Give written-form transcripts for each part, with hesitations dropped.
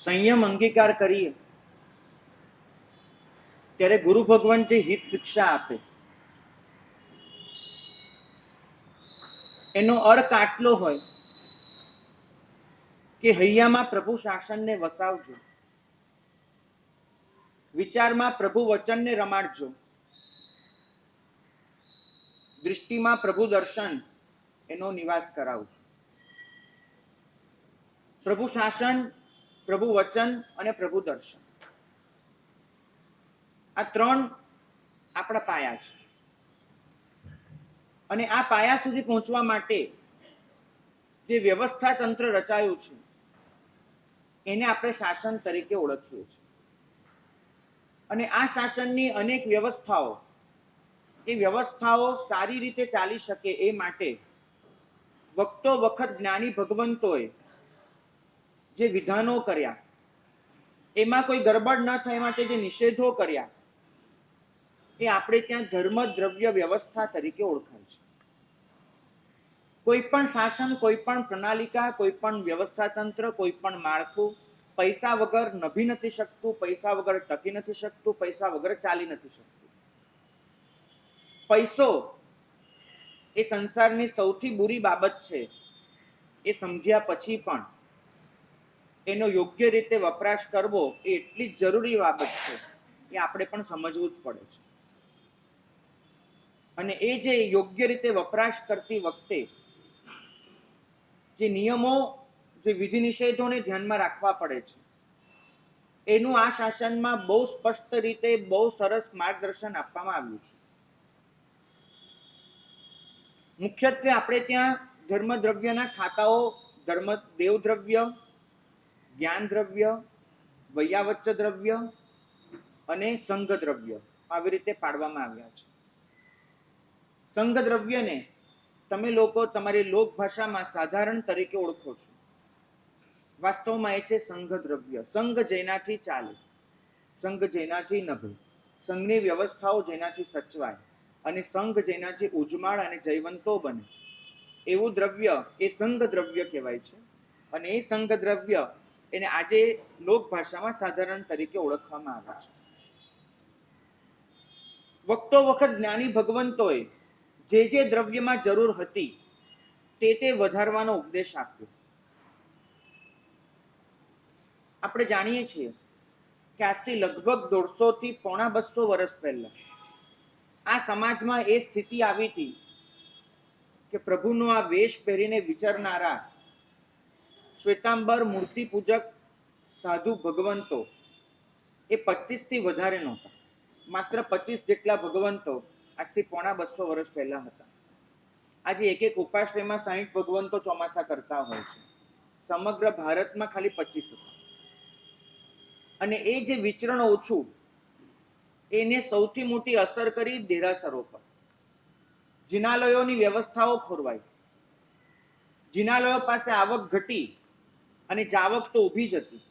સંયમ અંગીકાર કરીએ ત્યારે ગુરુ ભગવાન જે હિત શિક્ષા આપે એનો અર્થ આટલો હોય કે હૈયામાં પ્રભુ શાસનને વસાવજો, વિચારમાં પ્રભુ વચનને રમાડજો, દૃષ્ટિમાં પ્રભુ દર્શન એનો નિવાસ કરાવજો. પ્રભુ શાસન, પ્રભુ વચન અને પ્રભુ દર્શન, આ ત્રણ આપણા પાયા છે. અને આ પાયા સુધી પહોંચવા માટે જે વ્યવસ્થા તંત્ર રચાયું છે એને આપણે શાસન તરીકે ઓળખીએ છીએ. અને આ શાસનની અનેક વ્યવસ્થાઓ, એ વ્યવસ્થાઓ સારી રીતે ચાલી શકે એ માટે વખતો વખત જ્ઞાની ભગવંતોએ જે વિધાનો કર્યા, એમાં કોઈ ગરબડ ન થાય માટે જે નિષેધો કર્યા, એ આપણે ત્યાં ધર્મ દ્રવ્ય વ્યવસ્થા તરીકે ઓળખાય છે. કોઈ પણ શાસન, કોઈ પણ પ્રણાલિકા, કોઈ પણ વ્યવસ્થા તંત્ર, કોઈ પણ માળખું પૈસા વગર નભી નથી શકતું, પૈસા વગર ટકી નથી શકતું, પૈસા વગર ચાલી નથી શકતું. પૈસો એ સંસારની સૌથી બુરી બાબત છે, એ સમજ્યા પછી પણ એનો યોગ્ય રીતે વપરાશ કરવો એ એટલી જ જરૂરી બાબત છે, એ આપણે પણ સમજવું જ પડે છે. અને એ જે યોગ્ય રીતે વપરાશ કરતી વખતે જે નિયમો, જે વિધિ નિષેધોને ધ્યાનમાં રાખવા પડે છે, એનું આ શાસનમાં બહુ સ્પષ્ટ રીતે બહુ સરસ માર્ગદર્શન આપવામાં આવ્યું છે. મુખ્યત્વે આપણે ત્યાં ધર્મ દ્રવ્યના ખાતાઓ દેવ દ્રવ્ય, જ્ઞાન દ્રવ્ય, વૈયાવચ્ચ દ્રવ્ય અને સંઘ દ્રવ્ય આવી રીતે પાડવામાં આવ્યા છે. સંઘ દ્રવ્યને તમે લોકો તમારી લોક ભાષામાં સાધારણ તરીકે ઓળખો છો. વાસ્તવમાં એ છે સંઘ દ્રવ્ય. સંઘ જેનાથી ચાલે, સંઘ જેનાથી નભે, સંઘની વ્યવસ્થાઓ જેનાથી સચવાય અને સંઘ જેનાથી ઉજમાળ અને જયવંતો બને, એવું દ્રવ્ય એ સંઘ દ્રવ્ય કહેવાય છે. અને એ સંઘ દ્રવ્ય એને આજે લોક ભાષામાં સાધારણ તરીકે ઓળખવામાં આવે છે. વખતો વખત જ્ઞાની ભગવંતોએ જે દ્રવ્યમાં જરૂર હતી તે વધારવાનો ઉપદેશ આપ્યો. આપણે જાણીએ છીએ કે આજથી લગભગ 150 થી પોણા 200 વર્ષ પહેલા આ સમાજમાં એ સ્થિતિ આવી હતી કે પ્રભુનો આ વેશ પહેરીને વિચરનારા શ્વેતાંબર મૂર્તિ પૂજક સાધુ ભગવંતો એ 25 થી વધારે નહોતા. માત્ર 25 જેટલા ભગવંતો આજથી પોણા 200 વર્ષ પહેલા હતા. આજે એક ઉપાશ્રયમાં 60 ભગવંતો ચોમાસા કરતા હોય છે. સમગ્ર ભારતમાં ખાલી 25 હતા. અને એ જે વિચરણ ઓછું, એને સૌથી મોટી અસર કરી દેરાસરો પર. જિનાલયોની વ્યવસ્થાઓ ખોરવાઈ, જિનાલયો પાસે આવક ઘટી અને જાવક તો ઊભી જ હતી.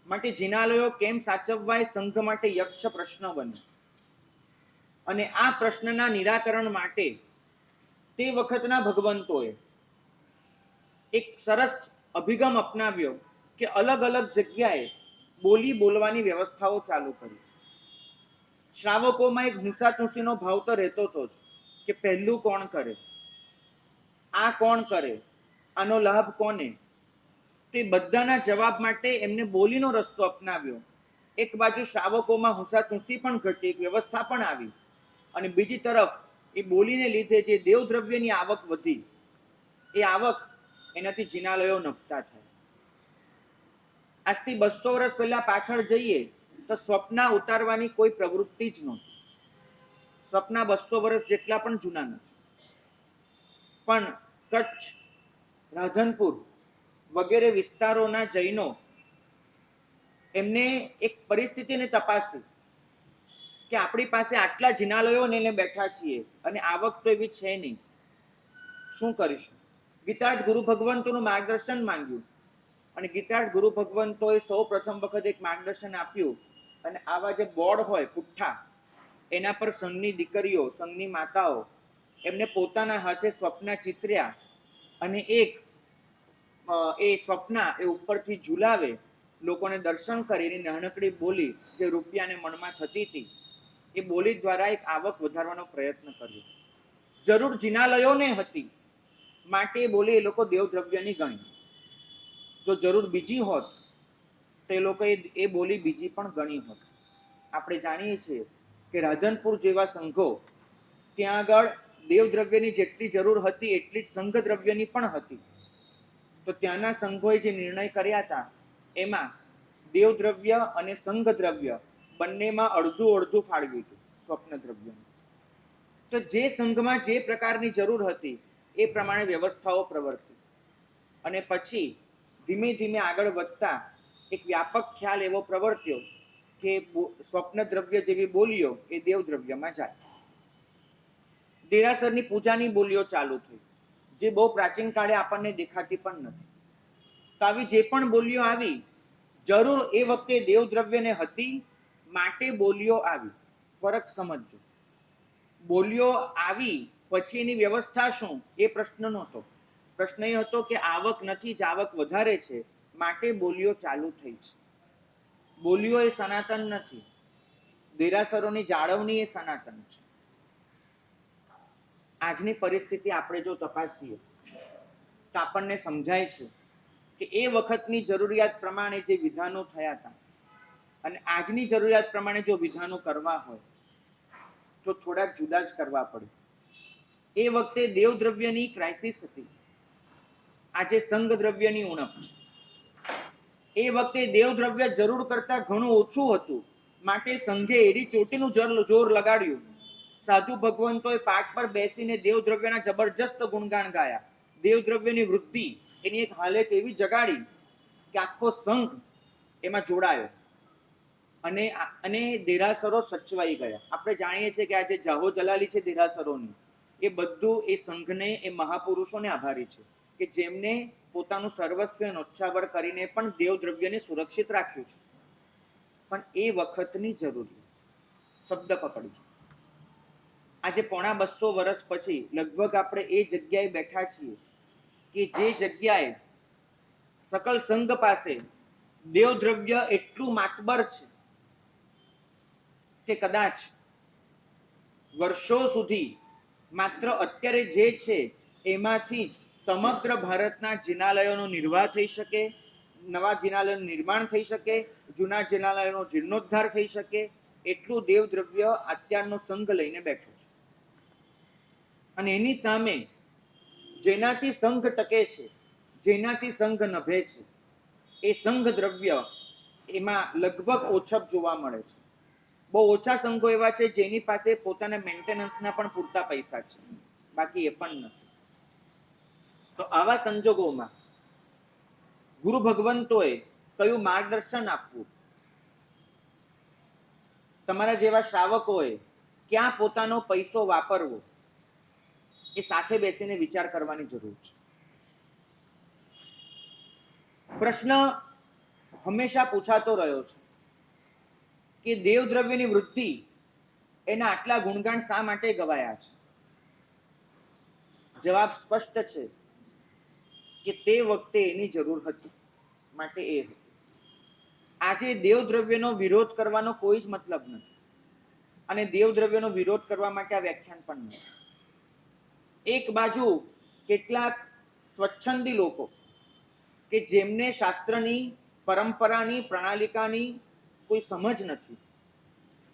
માટે જિનાલયો કેમ સાચવવાય સંઘ માટે યક્ષ પ્રશ્ન બન્યો. અને આ પ્રશ્નના નિરાકરણ માટે તે વખતના ભગવંતોએ એક સરસ અભિગમ અપનાવ્યો કે અલગ અલગ જગ્યાએ બોલી બોલવાની વ્યવસ્થાઓ ચાલુ કરી. શ્રાવકોમાં એક હુંસાતુસીનો ભાવ તો રહેતો હતો જ કે પહેલું કોણ કરે, આ કોણ કરે, આનો લાભ કોને. તે બધાના જવાબ માટે એમને બોલીનો રસ્તો અપનાવ્યો. એક બાજુ શ્રાવકોમાં હુંસાતુસી પણ ઘટી, એક વ્યવસ્થા પણ આવી, અને બીજી તરફ એ બોલીને લીધે જે દેવદ્રવ્યની આવક વધી, એ આવક એનાથી જિનાલયો નભતા થાય. આજથી 200 વર્ષ પહેલા પાછળ જઈએ તો સ્વપ્ન ઉતારવાની કોઈ પ્રવૃત્તિ જ નહોતી. સ્વપ્ન 200 વર્ષ જેટલા પણ જૂના નથી. પણ કચ્છ, રાધનપુર વગેરે વિસ્તારોના જૈનો એમને એક પરિસ્થિતિને તપાસી કે આપણી પાસે આટલા જિનાલયો લઈને બેઠા છીએ અને આવક તો એવી છે નહીં, શું કરીશું? ગીતાર્થ ગુરુ ભગવંતોનું માર્ગદર્શન માંગ્યું. અને ગીતાર્થ ગુરુ ભગવંતોએ સૌ પ્રથમ વખત એક માર્ગદર્શન આપ્યું. અને આવા જે બોર્ડ હોય પુઠ્ઠા, એના પર સંઘની દીકરીઓ, સંઘની માતાઓ એમને પોતાના હાથે સ્વપ્ન ચિત્ર્યા અને એક એ સ્વપ્ન એ ઉપરથી ઝુલાવે લોકોને દર્શન કરીને નાનકડી બોલી જે રૂપિયાને મનમાં થતી હતી એ બોલી દ્વારા એક આવક વધારવાનો પ્રયત્ન કર્યો. જરૂર જિનાલયોને હતી માટે એ બોલી એ લોકો દેવદ્રવ્યની ગણી. જો જરૂર બીજી હોત તો એ લોકો એ બોલી બીજી પણ ગણી હોત. આપણે જાણીએ છીએ કે રાધનપુર જેવા સંઘો ત્યાં આગળ દેવદ્રવ્યની જેટલી જરૂર હતી એટલી જ સંઘ દ્રવ્યની પણ હતી. તો ત્યાંના સંઘોએ જે નિર્ણય કર્યા હતા એમાં દેવદ્રવ્ય અને સંઘ દ્રવ્ય બંનેમાં અડધું અડધું ફાળવ્યું હતું સ્વપ્ન દ્રવ્યનું. તો જે સંઘમાં જે પ્રકારની જરૂર હતી એ પ્રમાણે વ્યવસ્થાઓ પ્રવર્તી અને પછી ધીમે ધીમે આગળ વધતા એક વ્યાપક ખ્યાલ એવો પ્રવર્ત્યો કે સ્વપ્ન દ્રવ્ય જેવી બોલીઓ એ દેવ દ્રવ્યમાં જાય. દેરાસરની પૂજાની બોલીઓ ચાલુ થઈ જે બહુ પ્રાચીન કાળે આપણને દેખાતી પણ નથી. તો આવી જે પણ બોલીઓ આવી જરૂર એ વખતે દેવ દ્રવ્યને હતી માટે બોલીઓ આવી. ફરક સમજજો. બોલીઓ આવી પછી એની વ્યવસ્થા શું એ પ્રશ્ન નહોતો. પ્રશ્ન એ હતો કે આવક નથી, જાવક વધારે છે માટે બોલીઓ ચાલુ થઈ છે. બોલીઓ એ સનાતન નથી. દેરાસરોની જાળવણી એ સનાતન છે. આજની પરિસ્થિતિ આપણે જો તપાસીએ તો આપણને સમજાય છે કે એ વખતની જરૂરિયાત પ્રમાણે જે વિધાનો થયા હતા અને આજની જરૂરિયાત પ્રમાણે જો વિધાનો કરવા હોય તો થોડાક જુદા જ કરવા પડે. એ વખતે દેવદ્રવ્યની ક્રાઇસિસ હતી, આજે સંઘ દ્રવ્યની ઉણપ છે. એ વખતે દેવદ્રવ્ય જરૂર કરતા ઘણું ઓછું હતું માટે સંઘે એડી ચોટીનું જોર લગાડ્યું. સાધુ ભગવંતોએ પાઠ પર બેસીને દેવદ્રવ્યના જબરજસ્ત ગુણગાન ગાયા. દેવદ્રવ્યની વૃદ્ધિ એની એક હાલત એવી જગાડી કે આખો સંઘ એમાં જોડાયો અને દેરાસરો સચવાઈ ગયા. આપણે જાણીએ છીએ કે આ જે જાહો જલાલી છે દેરાસરોની એ બધું એ સંઘને એ મહાપુરુષોને આભારી છે કે જેમને પોતાનું સર્વસ્વ નોચ્છાવર કરીને પણ દેવદ્રવ્યને સુરક્ષિત રાખ્યું છે. પણ એ વખતની જરૂરી શબ્દ પકડજો. આજે 250 વર્ષ પછી લગભગ આપણે એ જગ્યાએ બેઠા છીએ કે જે જગ્યાએ સકલ સંઘ પાસે દેવદ્રવ્ય એટલું માતબર છે કે કદાચ વર્ષો સુધી માત્ર અત્યારે જે છે એમાંથી જ સમગ્ર ભારતના જિનાલયોનો નિર્વાહ થઈ શકે, નવા જિનાલયનું નિર્માણ થઈ શકે, જૂના જિનાલયનો જીર્ણોદ્ધાર થઈ શકે એટલું દેવદ્રવ્ય અત્યારનો સંઘ લઈને બેઠો છે. અને એની સામે જેનાથી સંઘ ટકે છે, જેનાથી સંઘ નભે છે એ સંઘ દ્રવ્ય એમાં લગભગ ઓછપ જોવા મળે છે. બહુ ઓછા સંઘો એવા છે જેની પાસે પોતાના મેન્ટેનન્સના પણ પૂરતા પૈસા છે, બાકી એ પણ નથી. તો આવા સંજોગોમાં ગુરુ ભગવંતોએ કયું માર્ગદર્શન આપવું, તમારા જેવા શ્રાવકોએ ક્યાં પોતાનો પૈસો વાપરવો એ સાથે બેસીને વિચાર કરવાની જરૂર છે. પ્રશ્ન હંમેશા પૂછાતો રહ્યો છે કે દેવદ્રવ્યની વૃદ્ધિ એના આટલા ગુણગાન શા માટે ગવાયા છે? જવાબ સ્પષ્ટ છે કે તે વખતે એની જરૂર હતી માટે એ હતી. આજે દેવદ્રવ્યનો વિરોધ કરવાનો કોઈ જ મતલબ નથી અને દેવદ્રવ્યનો વિરોધ કરવા માટે આ વ્યાખ્યાન પણ નથી. એક બાજુ કેટલાક સ્વચ્છંદી લોકો કે જેમને શાસ્ત્રની, પરંપરાની, પ્રણાલિકાની કોઈ સમજ નથી,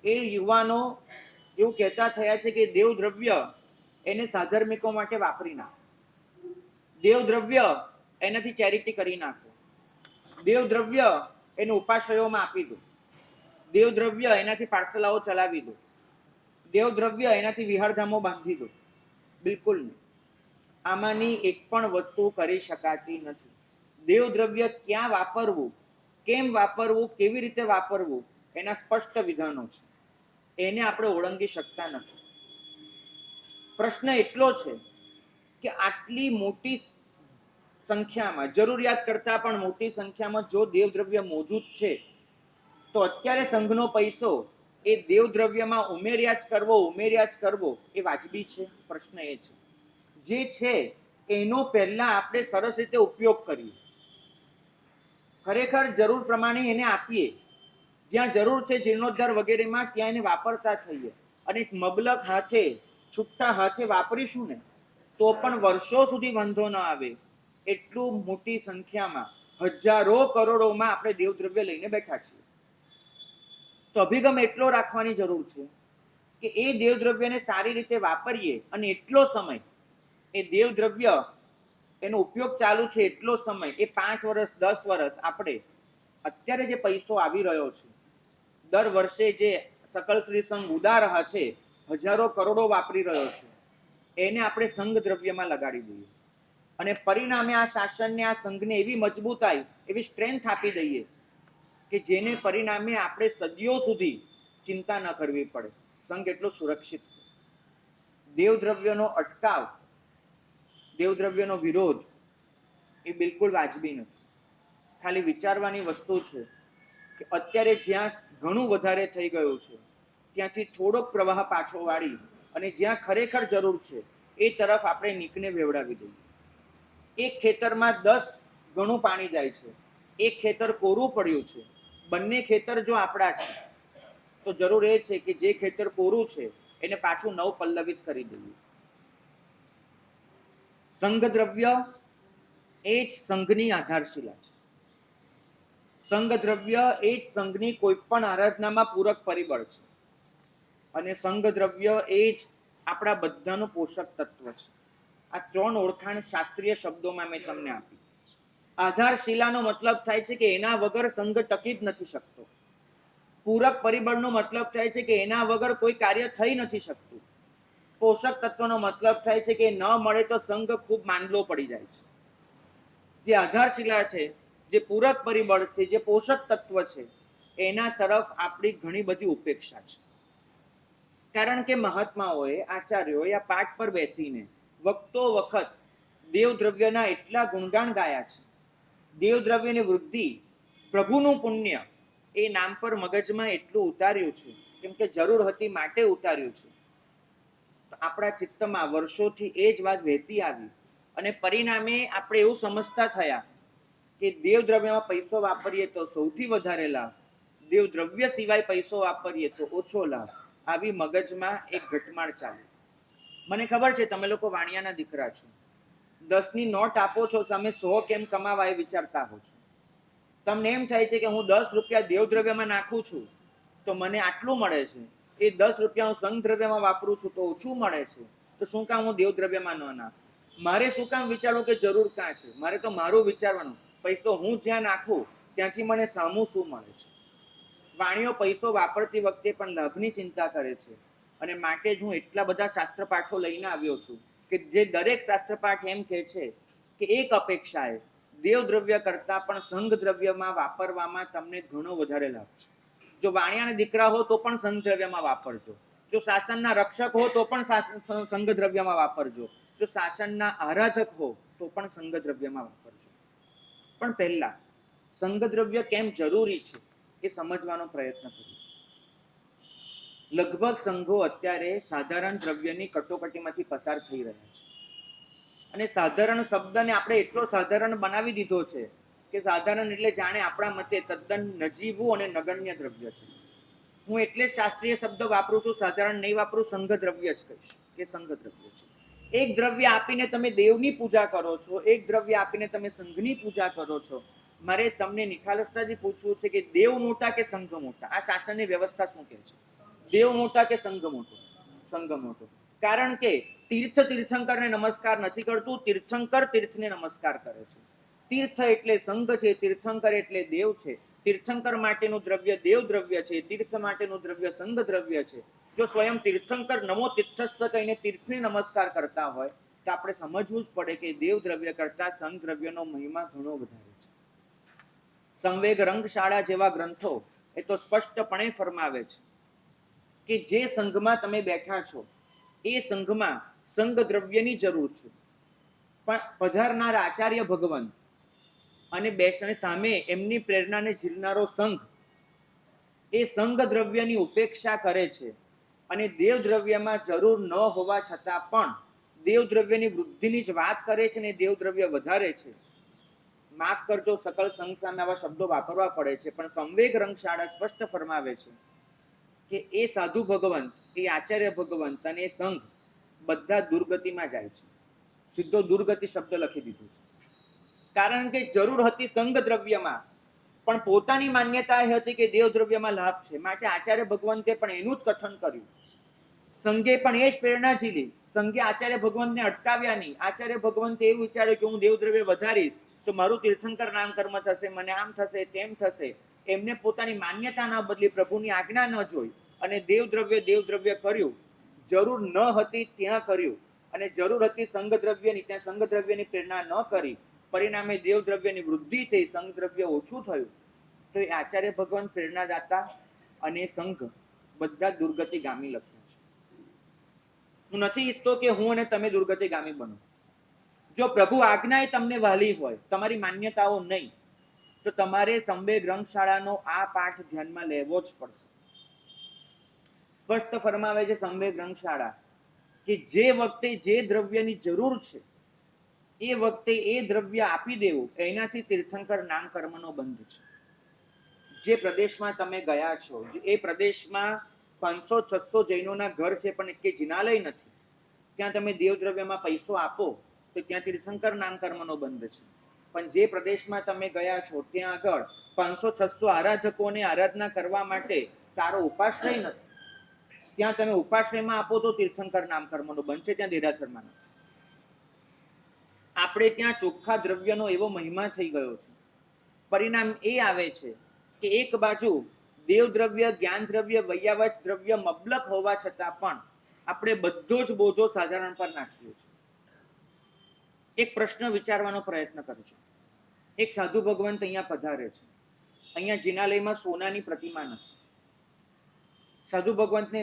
એ યુવાનો એવું કહેતા થયા છે કે દેવદ્રવ્ય એને સાધર્મિકો માટે વાપરી નાખો, દેવદ્રવ્ય એનાથી ચેરિટી કરી નાખો, દેવદ્રવ્ય એને ઉપાશ્રયોમાં આપી દો, દેવદ્રવ્ય એનાથી પાઠશાલાઓ ચલાવી દો, દેવદ્રવ્ય એનાથી વિહારધામો બાંધી દો. બિલકુલ નહીં. આમાંની એક પણ વસ્તુ કરી શકાતી નથી. દેવદ્રવ્ય ક્યાં વાપરવું, કેમ વાપરવું, કેવી રીતે વાપરવું એના સ્પષ્ટ વિધાનો છે. એને આપણે ઓળંગી શકતા નથી. પ્રશ્ન એટલો છે કે આટલી મોટી સંખ્યામાં, જરૂરિયાત કરતા પણ મોટી સંખ્યામાં જો દેવદ્રવ્ય મોજૂદ છે તો અત્યારે સંઘનો પૈસો એ દેવદ્રવ્યમાં ઉમેર્યા જ કરવો એ વાજબી છે? પ્રશ્ન એ છે. જે છે એનો પહેલા આપણે સરસ રીતે ઉપયોગ કરીએ. ખરેખર જરૂર પ્રમાણે એને આપીએ, જ્યાં જરૂર છે જીર્ણોદ્ધાર વગેરેમાં ત્યાં એને વાપરતા થઈએ, અને મબલક હાથે છૂટા હાથે વાપરીશું ને તો પણ વર્ષો સુધી વાંધો ન આવે. એટલું મોટી સંખ્યામાં હજારો કરોડોમાં આપણે દેવદ્રવ્ય લઈને બેઠા છીએ. તો અભિગમ એટલો રાખવાની જરૂર છે કે એ દેવદ્રવ્યને સારી રીતે વાપરીએ, અને એટલો સમય એ દેવદ્રવ્ય એનો ઉપયોગ ચાલુ છે એટલો સમય, એ 5 વર્ષ 10 વર્ષ, આપણે અત્યારે જે પૈસો આવી રહ્યો છે દર વર્ષે, જે સકલ શ્રી સંઘ ઉદાર હાથે હજારો કરોડો વાપરી રહ્યો છે, એને આપણે સંઘ દ્રવ્યમાં લગાડી દઈએ, અને પરિણામે આ શાસનને, આ સંઘને એવી મજબૂતાઈ, એવી સ્ટ્રેન્થ આપી દઈએ કે જેને પરિણામે આપણે સદીઓ સુધી ચિંતા ન કરવી પડે. સંઘ એટલો સુરક્ષિત. દેવદ્રવ્યનો અટકાવ, દેવદ્રવ્યનો વિરોધ એ બિલકુલ વાજબી નથી. ખાલી વિચારવાની વસ્તુ છે કે અત્યારે જ્યાં ઘણું વધારે થઈ ગયું છે ત્યાંથી થોડોક પ્રવાહ પાછો વાળી અને જ્યાં ખરેખર જરૂર છે એ તરફ આપણે નીકને વેવડાવી દઈએ. એક ખેતરમાં 10 ગણું પાણી જાય છે, એક ખેતર કોરું પડ્યું છે, બંને ખેતર જો આપણા છે તો જરૂર એ છે કે જે ખેતર કોરું છે એને પાછું નવ પલ્લવિત કરી દઈએ. સંઘ દ્રવ્ય એ જ સંઘની આધારશિલા છે. સંઘ દ્રવ્ય એ જ સંઘની કોઈ પણ આરાધનામાં પૂરક પરિબળ છે, અને સંઘ દ્રવ્ય એ જ આપણા બધાનું પોષક તત્વ છે. આ 3 ઓળખાણ શાસ્ત્રીય શબ્દોમાં મેં તમને આપી. આધારશિલાનો મતલબ થાય છે કે એના વગર સંઘ ટકી જ નથી શકતો. પૂરક પરિબળનો મતલબ થાય છે કે એના વગર કોઈ કાર્ય થઈ નથી શકતું. પોષક તત્વનો મતલબ થાય છે કે ન મળે તો સંઘ ખૂબ માંદલો પડી જાય છે. જે આધારશિલા છે, જે પૂરક પરિબળ છે, જે પોષક તત્વ છે, એના તરફ આપણી ઘણી બધી ઉપેક્ષા છે. કારણ કે મહાત્માઓએ, આચાર્યોએ આ પાઠ પર બેસીને વખતો વખત દેવદ્રવ્યના એટલા ગુણગાન ગાયા છે. દેવદ્રવ્યની વૃદ્ધિ, પ્રભુનું પુણ્ય એ નામ પર મગજમાં એટલું ઉતાર્યું છે, કેમ કે જરૂર હતી માટે ઉતાર્યું છે. આપણા ચિત્તમાં વર્ષોથી એ જ વાત વહેતી આવી, અને પરિણામે આપણે એવું સમજતા થયા કે દેવદ્રવ્યમાં પૈસો વાપરીએ તો સૌથી વધારે લાભ, દેવદ્રવ્ય સિવાય પૈસો વાપરીએ તો ઓછો લાભ. આવી મગજમાં એક ઘટમાળ ચાલી. મને ખબર છે તમે લોકો વાણિયાના દીકરા છો. 10ની નોટ આપો છો, સામે 100 કેમ કમાવા એ વિચારતા હો છો. તમને એમ થાય છે કે હું 10 રૂપિયા દેવદ્રવ્યમાં નાખું છું તો મને આટલું મળે છે, એ 10 રૂપિયા હું સંઘ દ્રવ્યમાં વાપરું છું તો ઓછું મળે છે, તો શું કામ હું દેવદ્રવ્યમાં ન નાખું? મારે શું કામ વિચારવું કે જરૂર ક્યાં છે? મારે તો મારું વિચારવાનું, પૈસો હું જ્યાં નાખું ત્યાંથી મને સામું શું મળે છે. વાણીઓ પૈસો વાપરતી વખતે પણ લાભની ચિંતા કરે છે, અને માટે જ હું એટલા બધા શાસ્ત્રપાઠો લઈને આવ્યો છું કે જે દરેક શાસ્ત્રપાઠ એમ કહે છે કે એક અપેક્ષાએ દેવદ્રવ્ય કરતાં પણ સંઘ દ્રવ્યમાં વાપરવામાં તમને ઘણો વધારે લાભ છે. જો વાણિયાના દીકરા હો તો પણ સંઘ દ્રવ્યમાં વાપરજો, જો શાસનના રક્ષક હો તો પણ સંઘ દ્રવ્યમાં વાપરજો, જો શાસનના આરાધક હો તો પણ સંઘ દ્રવ્યમાં વાપરજો. પણ પહેલા સંઘ દ્રવ્ય કેમ જરૂરી છે એ સમજવાનો પ્રયત્ન કરીએ. લગભગ સંઘો અત્યારે સાધારણ દ્રવ્યની કટોકટીમાંથી પસાર થઈ રહ્યા છે, અને સાધારણ શબ્દને આપણે એટલો સાધારણ બનાવી દીધો છે કે સાધારણ એટલે જાણે આપણા મતે તદ્દન નજીવું અને નગણ્ય દ્રવ્ય છે. હું એટલે જ શાસ્ત્રીય શબ્દ વાપરું છું, સાધારણ નહીં વાપરું, સંઘ દ્રવ્ય જ કહીશ કે સંઘ દ્રવ્ય છે. એક દ્રવ્ય આપીને તમે દેવની પૂજા કરો છો, એક દ્રવ્ય આપીને તમે સંઘની પૂજા કરો છો. મારે તમને નિખાલસતાથી પૂછવું છે કે દેવ મોટા કે સંઘ મોટા? આ શાસનની વ્યવસ્થા શું કહે છે? દેવ મોટા કે સંઘ મોટો? સંઘ મોટો. કારણ કે તીર્થ તીર્થંકરને નમસ્કાર નથી કરતું, તીર્થંકર તીર્થને નમસ્કાર કરે છે. તીર્થ એટલે સંઘ છે, તીર્થંકર એટલે દેવ છે. તીર્થંકર માટેનું દ્રવ્ય દેવ દ્રવ્ય છે, તીર્થ માટેનું દ્રવ્ય સંઘ દ્રવ્ય છે. જો સ્વયં તીર્થંકર નમો તીર્થસ્થ કહીને તીર્થને નમસ્કાર કરતા હોય તો આપણે સમજવું જ પડે કે દેવ દ્રવ્ય કરતા સંઘ દ્રવ્યનો મહિમા ઘણો વધારે છે. સંવેગ રંગશાળા જેવા ગ્રંથો એ તો સ્પષ્ટપણે ફરમાવે છે કે જે સંઘમાં તમે બેઠા છો એ સંઘમાં સંઘ દ્રવ્યની જરૂર છે, પણ પધારનાર આચાર્ય ભગવાન અને બેસને સામે એમની પ્રેરણાને ઝીલનારો સંઘ એ સંઘ દ્રવ્યની ઉપેક્ષા કરે છે, અને દેવ દ્રવ્યમાં જરૂર ન હોવા છતાં પણ દેવ દ્રવ્યની વૃદ્ધિની જ વાત કરે છે, ને દેવ દ્રવ્ય વધારે છે. માફ કરજો, સકલ સંઘ સામે આવા શબ્દો વાપરવા પડે છે, પણ સંવેગ રંગશાળા સ્પષ્ટ ફરમાવે છે કે એ સાધુ ભગવંત, એ આચાર્ય ભગવંત અને એ સંઘ બધા દુર્ગતિમાં જાય છે. સીધો દુર્ગતિ શબ્દ લખી દીધું છે. કારણ કે જરૂર હતી સંઘ દ્રવ્યમાં, પણ પોતાની માન્યતા એ હતી કે દેવ દ્રવ્યમાં લાભ છે, માટે આચાર્ય ભગવંતે પણ એનું જ કથન કર્યું. સંઘે પણ એ જ પ્રેરણા ઝીલી. સંઘે આચાર્ય ભગવંતને અટકાવ્યા નહીં. આચાર્ય ભગવંતે એવું વિચાર્યું કે હું દેવ દ્રવ્ય વધારીશ તો મારું તીર્થંકર નામ કર્મ થશે, મને આમ થશે તેમ થશે. એમને પોતાની માન્યતા ન બદલી, પ્રભુની આજ્ઞા ન જોઈ અને દેવ દ્રવ્ય કર્યું. જરૂર ન હતી ત્યાં કર્યું અને જરૂર હતી સંઘ દ્રવ્યની, ત્યાં સંઘ દ્રવ્યની પ્રેરણા ન કરી. પરિણામે દેવ દ્રવ્યની વૃદ્ધિ થઈ, સંઘ દ્રવ્ય ઓછું થયું. તો એ આચાર્ય ભગવાન પ્રેરણાદાતા અને સંઘ બધા દુર્ગતિગામી લખ્યું છે. હું નથી ઈચ્છતો કે હું અને તમે દુર્ગતિગામી બનો. જો પ્રભુ આજ્ઞા એ તમને વહાલી હોય, તમારી માન્યતાઓ નહીં, તો તમારે સંવેગ રંગશાળાનો આ પાઠ ધ્યાનમાં લેવો જ પડશે. સ્પષ્ટ ફરમાવે છે સંવેગ રંગશાળા કે જે વખતે જે દ્રવ્યની જરૂર છે એ વખતે એ દ્રવ્ય આપી દેવું, એનાથી તીર્થંકર નામ કર્મનો બંધ છે. જે પ્રદેશમાં તમે ગયા છો, એ પ્રદેશમાં 500-600 જૈનોના ઘર છે પણ કે જિનાલય નથી, ત્યાં તમે દેવ દ્રવ્યમાં પૈસો આપો તો ત્યાં તીર્થંકર નામ કર્મનો બંધ છે. પણ જે પ્રદેશમાં તમે ગયા છો ત્યાં આગળ 500-600 આરાધકોને આરાધના કરવા માટે સારો ઉપાશ્રય નથી, ત્યાં તમે ઉપાશ્રયમાં આપો તો તીર્થંકર નામ કર્મનો બંધ છે, ત્યાં દેરાસરમાં નથી. આપણે ત્યાં ચોખ્ખા દ્રવ્યનો એવો મહિમા થઈ ગયો છે. પરિણામ એ આવે છે કે એક બાજુ દેવ દ્રવ્ય, જ્ઞાન દ્રવ્ય, વૈયાવત દ્રવ્ય મબલક હોવા છતાં પણ આપણે બધો જ બોજો સાધારણ પર નાખ્યો છે. એક પ્રશ્ન વિચારવાનો પ્રયત્ન કરજો. એક સાધુ ભગવંત અહીંયા પધારે છે, અહીંયા જિનાલયમાં સોનાની પ્રતિમા નથી. સાધુ ભગવંતને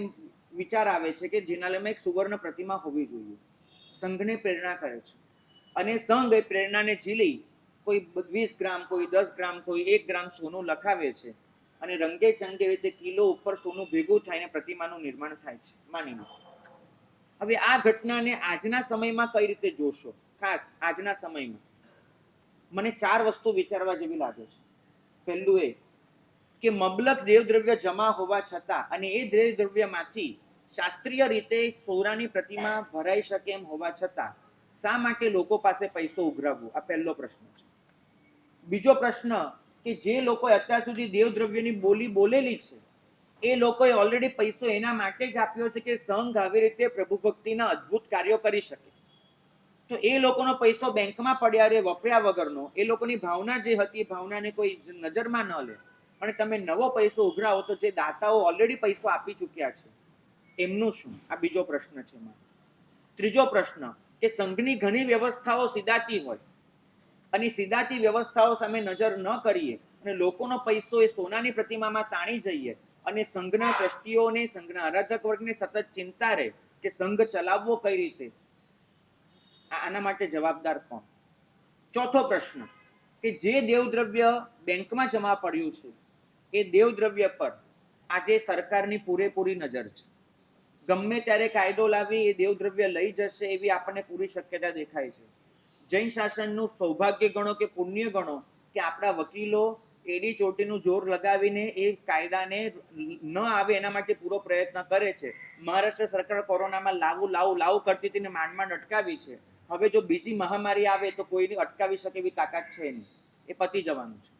વિચાર આવે છે કે જિનાલયમાં એક સુવર્ણ પ્રતિમા હોવી જોઈએ. સંઘને પ્રેરણા કરે છે અને સંઘ એ પ્રેરણાને ઝીલી કોઈ 20 ગ્રામ, કોઈ 10 ગ્રામ, કોઈ 1 ગ્રામ સોનું લખાવે છે અને રંગે ચંગે રીતે કિલો ઉપર સોનું ભેગું થાય અને પ્રતિમાનું નિર્માણ થાય છે, માની લો. હવે આ ઘટનાને આજના સમયમાં કઈ રીતે જોશો? ખાસ આજના સમયમાં મને 4 વસ્તુ વિચારવા જેવી લાગે છે. પહેલું એ કે મબલક દેવ દ્રવ્ય જમા હોવા છતાં અને એ દેવ દ્રવ્યમાંથી શાસ્ત્રીય રીતે સોનાની પ્રતિમા ભરાઈ શકે એમ હોવા છતાં શા માટે લોકો પાસે પૈસો ઉઘરાવવો? આ પહેલો પ્રશ્ન છે. બીજો પ્રશ્ન કે જે લોકોએ અત્યાર સુધી દેવ દ્રવ્યની બોલી બોલેલી છે એ લોકોએ ઓલરેડી પૈસો એના માટે જ આપ્યો છે કે સંઘ આવી રીતે પ્રભુ ભક્તિના અદ્ભુત કાર્યો કરી શકે. તો એ લોકોનો પૈસો બેંકમાં પડ્યા રે વપરાયા વગરનો, એ લોકોની ભાવના જે હતી ભાવનાને કોઈ નજરમાં ન લે અને તમે નવો પૈસો ઉઘરાવો તો જે દાતાઓ ઓલરેડી પૈસો આપી ચૂક્યા છે એમનું શું? આ બીજો પ્રશ્ન છે મારો. ત્રીજો પ્રશ્ન કે સંઘની ઘણી વ્યવસ્થાઓ સીધાતી હોય અને સીધાતી વ્યવસ્થાઓ સામે નજર ન કરીએ અને લોકોનો પૈસો એ સોનાની પ્રતિમામાં તાણી જઈએ અને સંઘના ટ્રસ્ટીઓને, સંઘના આરાધક વર્ગને સતત ચિંતા રહે કે સંઘ ચલાવવો કઈ રીતે, આના માટે જવાબદાર કોણ? ચોથો પ્રશ્ન કે જે દેવદ્રવ્ય બેંકમાં જમા પડ્યું છે એ દેવદ્રવ્ય પર આજે સરકારની પૂરેપૂરી નજર છે. ગમે ત્યારે કાયદો લાવી એ દેવદ્રવ્ય લઈ જશે એવી આપણને પૂરી શક્યતા દેખાય છે. જૈન શાસનનું સૌભાગ્ય ગણો કે પુણ્ય ગણો કે આપણા વકીલો એડી ચોટીનું જોર લગાવીને એ કાયદાને ન આવે એના માટે પૂરો પ્રયત્ન કરે છે. મહારાષ્ટ્ર સરકાર કોરોનામાં લાવું કરતી હતી ને માંડ અટકાવી છે. હવે જો બીજી મહામારી આવે તો કોઈને અટકાવી શકે એવી તાકાત છે નહીં, એ પતી જવાનું છે.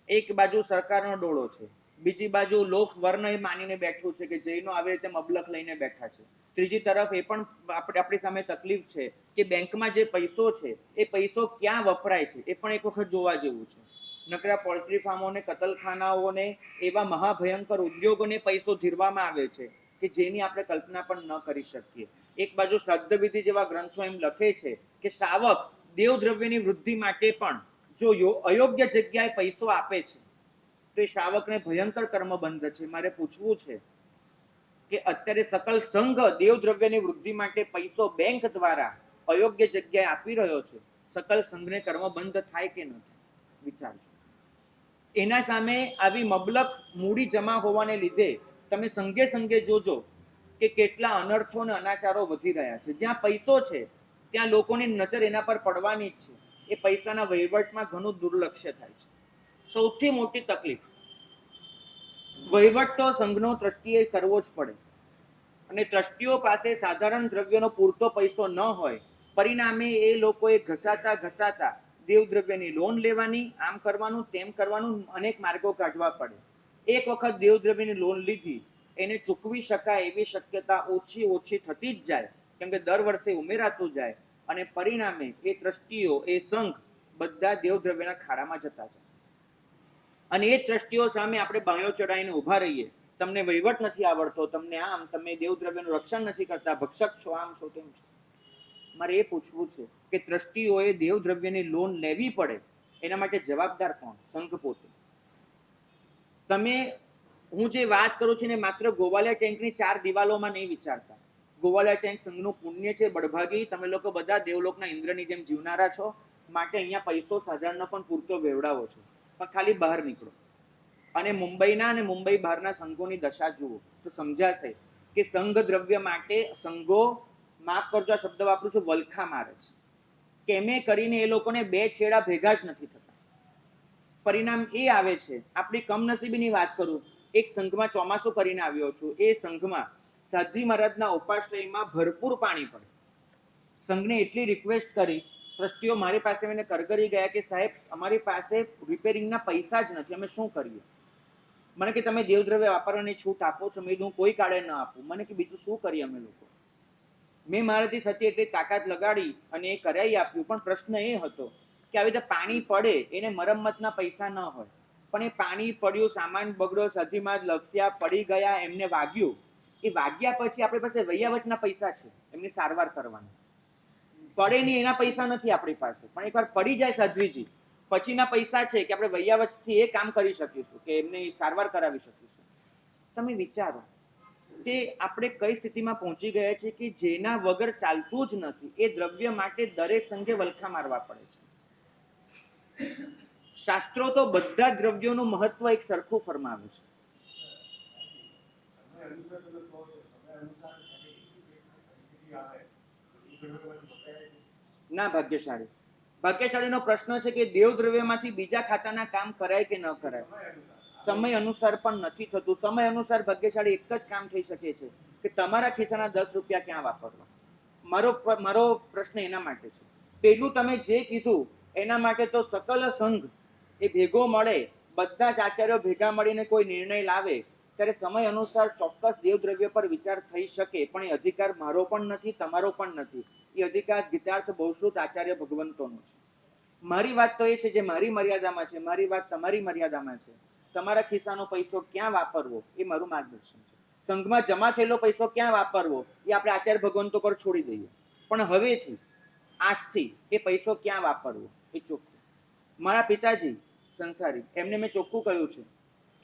એક બાજુ સરકારનો ડોળો છે, બીજી બાજુ લોક વર્ણ એ માનીને બેઠું છે કે જૈનો આવી રીતે મબલક લઈને બેઠા છે. ત્રીજી તરફ એ પણ આપણી સામે તકલીફ છે કે બેંકમાં જે પૈસો છે એ પૈસો ક્યાં વપરાય છે એ પણ એક વખત જોવા જેવું છે. નકરા પોલ્ટ્રી ફાર્મોને, કતલખાનાઓને, એવા મહાભયંકર ઉદ્યોગોને પૈસો ધીરવામાં આવે છે કે જેની આપણે કલ્પના પણ ન કરી શકીએ. એક બાજુ શ્રાદ્ધવિધિ જેવા ગ્રંથો એમ લખે છે કે શ્રાવક દેવદ્રવ્યની વૃદ્ધિ માટે પણ જો અયોગ્ય જગ્યાએ પૈસો આપે છે તો એ શ્રાવકને ભયંકર કર્મ બંધ છે. મારે પૂછવું છે કે અત્યારે સકલ સંઘ દેવદ્રવ્યની વૃદ્ધિ માટે પૈસો બેંક દ્વારા અયોગ્ય જગ્યાએ આપી રહ્યો છે, સકલ સંઘને કર્મ બંધ થાય કે ન થાય? વિચારજો. એના સામે આવી મબલક મૂડી જમા હોવાને લીધે તમે સંગે જોજો કે કેટલા અનર્થો અને અનાચારો વધી રહ્યા છે. જ્યાં પૈસો છે ત્યાં લોકોની નજર એના પર પડવાની જ છે. એ પૈસાના વહીવટમાં ઘણું દુર્લક્ષ્ય થાય છે. સૌથી મોટી તકલીફ, વહીવટ તો સંઘનો ટ્રસ્ટીએ કરવો જ પડે, અને ટ્રસ્ટીઓ પાસે સાધારણ દ્રવ્યનો પૂરતો પૈસો ન હોય, પરિણામે એ લોકોએ ઘસાતા દેવદ્રવ્યની લોન લેવાની, આમ કરવાનું તેમ કરવાનું, અનેક માર્ગો કાઢવા પડે. એક વખત દેવદ્રવ્યની લોન લીધી, એને ચૂકવી શકાય એવી શક્યતા ઓછી થતી જ જાય, કેમ કે દર વર્ષે ઉમેરાતું જાય, અને પરિણામે એ ટ્રસ્ટીઓ, એ સંઘ બધા દેવદ્રવ્યના ખાડામાં જતા જાય. અને એ ટ્રસ્ટીઓ સામે આપણે બાંયો ચડાવીને ઊભા રહીએ, તમને વહીવટ નથી આવડતો, તમને આમ, તમે દેવદ્રવ્યનું રક્ષણ નથી કરતા, ભક્ષક છો, આમ છો, તેમ છો. મારે એ પૂછવું છે કે ટ્રસ્ટીઓએ દેવદ્રવ્યની લોન લેવી પડે, એના માટે જવાબદાર કોણ? સંઘ પોતે. તમે, હું જે વાત કરું છું ને માત્ર ગોવાલિયા ટેન્કની 4 દિવાલોમાં નહીં વિચારતા. ગોવાલિયા ટેન્ક સંઘનું પુણ્ય છે, બળભાગી. તમે લોકો બધા દેવલોકના ઇન્દ્રની જેમ જીવનારા છો, માટે અહીંયા પૈસો સાધારણ પણ પૂરતો વેવડાવો છો, પણ ખાલી બહાર નીકળો અને મુંબઈના અને મુંબઈ બહારના સંઘોની દશા જુઓ તો સમજાશે કે સંઘ દ્રવ્ય માટે સંઘો, માફ કરજો આ શબ્દ વાપરું છું, વલખા મારે છે. કેમે કરીને એ લોકોને 2 છેડા ભેગા જ નથી થતા. પરિણામ એ આવે છે, આપણી કમનસીબીની વાત કરું, એક સંઘમાં ચોમાસું કરીને આવ્યો છું, એ સંઘમાં સાધ્વી મહારાજના ઉપાશ્રયમાં ભરપૂર પાણી પડે. સંઘને એટલી રિક્વેસ્ટ કરી, ટ્રસ્ટીઓ મારી પાસે મને કરગરી ગયા કે સાહેબ અમારી પાસે રિપેરિંગના પૈસા જ નથી, અમે શું કરીએ? મને કે તમે દેવદ્રવ્ય વાપરવાની છૂટ આપો છો? મેં હું કોઈ કાળે ન આપું. મને કે બીજું શું કરીએ અમે લોકો? મેં મારાથી થતી એટલી તાકાત લગાડી અને એ કરાવી આપ્યું. પણ પ્રશ્ન એ હતો કે આવી રીતે પાણી પડે, એને મરમ્મતના પૈસા ન હોય, પણ એ પાણી પડ્યું, સામાન બગડ્યો, સધીમાં લખ્યા, પડી ગયા, એમને વાગ્યું, એ વાગ્યા પછી આપણી પાસે વૈયાવચના પૈસા છે એમની સારવાર કરવાના. પડે નહીં એના પૈસા નથી આપણી પાસે, પણ એકવાર પડી જાય સાધ્વીજી, પછીના પૈસા છે કે આપણે વૈયાવચથી એ કામ કરી શકીશું, કે એમની સારવાર કરાવી શકીશું. તમે વિચારો કે આપણે કઈ સ્થિતિમાં પહોંચી ગયા છે કે જેના વગર ચાલતું જ નથી, એ દ્રવ્ય માટે દરેક સંઘે વલખા મારવા પડે છે. શાસ્ત્રો તો બધા દ્રવ્યોનું મહત્વ એક સરખું ફરમાવે છે. ના, ભાગ્યશાળીનો પ્રશ્ન છે કે દેવદ્રવ્યમાંથી બીજા ખાતાના કામ કરાય કે ન કરાય. સમય અનુસાર પણ નથી થતું. સમય અનુસાર ભાગ્યશાળી એક જ કામ થઈ શકે છે કે તમારા ખિસ્સાના 10 રૂપિયા ક્યાં વાપરવા. મારો પ્રશ્ન એના માટે છે. પેલું તમે જે કીધું એના માટે તો સકલ સંઘ એ ભેગો મળે, બધા જ આચાર્યો ભેગા મળીને કોઈ નિર્ણય લાવે, ત્યારે સમય અનુસાર ચોક્કસ દેવદ્રવ્ય પર વિચાર થઈ શકે. પણ એ અધિકાર મારો પણ નથી, તમારો પણ નથી. એ અધિકાર ગીતાર્થ બહુશ્રુત આચાર્ય ભગવંતોનો છે. મારી વાત તો એ છે જે મારી મર્યાદામાં છે, મારી વાત તમારી મર્યાદામાં છે. તમારા ખિસ્સાનો પૈસો ક્યાં વાપરવો એ મારું માર્ગદર્શન છે. સંઘમાં જમા થયેલો પૈસો ક્યાં વાપરવો એ આપણે આચાર્ય ભગવંતો પર છોડી દઈએ, પણ હવેથી, આજથી એ પૈસો ક્યાં વાપરવો એ ચોખ્ખું. મારા પિતાજી સંસારી, એમને મેં ચોખ્ખું કહ્યું છે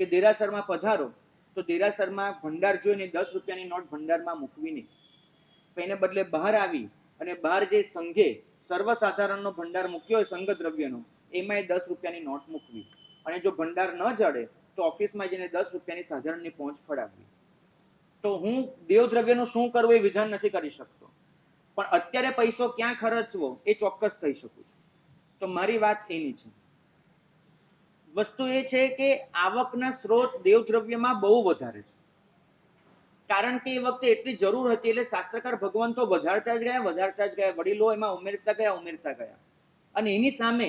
કે દેરાસરમાં પધારો તો દેરાસરમાં ભંડાર જોઈને 10 રૂપિયાની નોટ ભંડારમાં મૂકવી નહીં. એને બદલે બહાર આવી અને બહાર જે સંઘે સર્વસાધારણનો ભંડાર મૂક્યો હોય સંઘ દ્રવ્યનો, એમાં એ 10 રૂપિયાની નોટ મૂકવી. અને જો ભંડાર ન જડે તો ઓફિસમાં જઈને 10 રૂપિયાની સાધારણની પહોંચ ફળાવવી. તો હું દેવદ્રવ્યનું શું કરવું એ વિધાન નથી કરી શકતો, પણ અત્યારે પૈસો ક્યાં ખર્ચવો એ ચોક્કસ કહી શકું છું. તો મારી વાત એની છે. વસ્તુ એ છે કે આવકના સ્ત્રોત દેવદ્રવ્યમાં બહુ વધારે છે, કારણ કે એ વખતે એટલી જરૂર હતી એટલે શાસ્ત્રકાર ભગવંતો વધારતા જ ગયા, વડીલો એમાં ઉમેરતા ગયા. અને એની સામે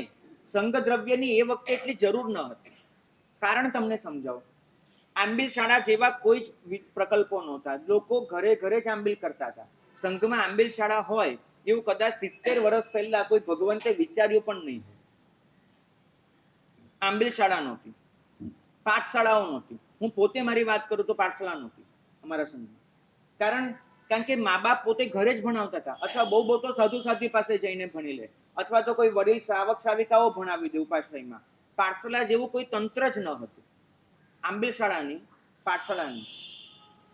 સંઘ દ્રવ્યની એ વખતે એટલી જરૂર ન હતી. કારણ તમને સમજાવો. આંબિલ શાળા જેવા કોઈ જ પ્રકલ્પો નહોતા. લોકો ઘરે ઘરે જ આંબિલ કરતા હતા. સંઘમાં આંબિલ શાળા હોય એવું કદાચ 70 વર્ષ પહેલા કોઈ ભગવંતે વિચાર્યું પણ નહીં. આંબિલ શાળા નહોતી, પાઠશાળાઓ નહોતી. હું પોતે મારી વાત કરું તો પાઠશાળા નહોતી અમારા સંઘમાં. કારણ કે મા બાપ પોતે ઘરે જ ભણાવતા હતા, અથવા બહુ તો સાધુ સાધ્વી પાસે જઈને ભણી લે, અથવા તો કોઈ વડીલ શ્રાવક શ્રાવિકાઓ ભણાવી દે ઉપાશ્રયમાં. પાઠશાળા જેવું કોઈ તંત્ર જ ન હતું આંબિલ શાળાની, પાઠશાળાની.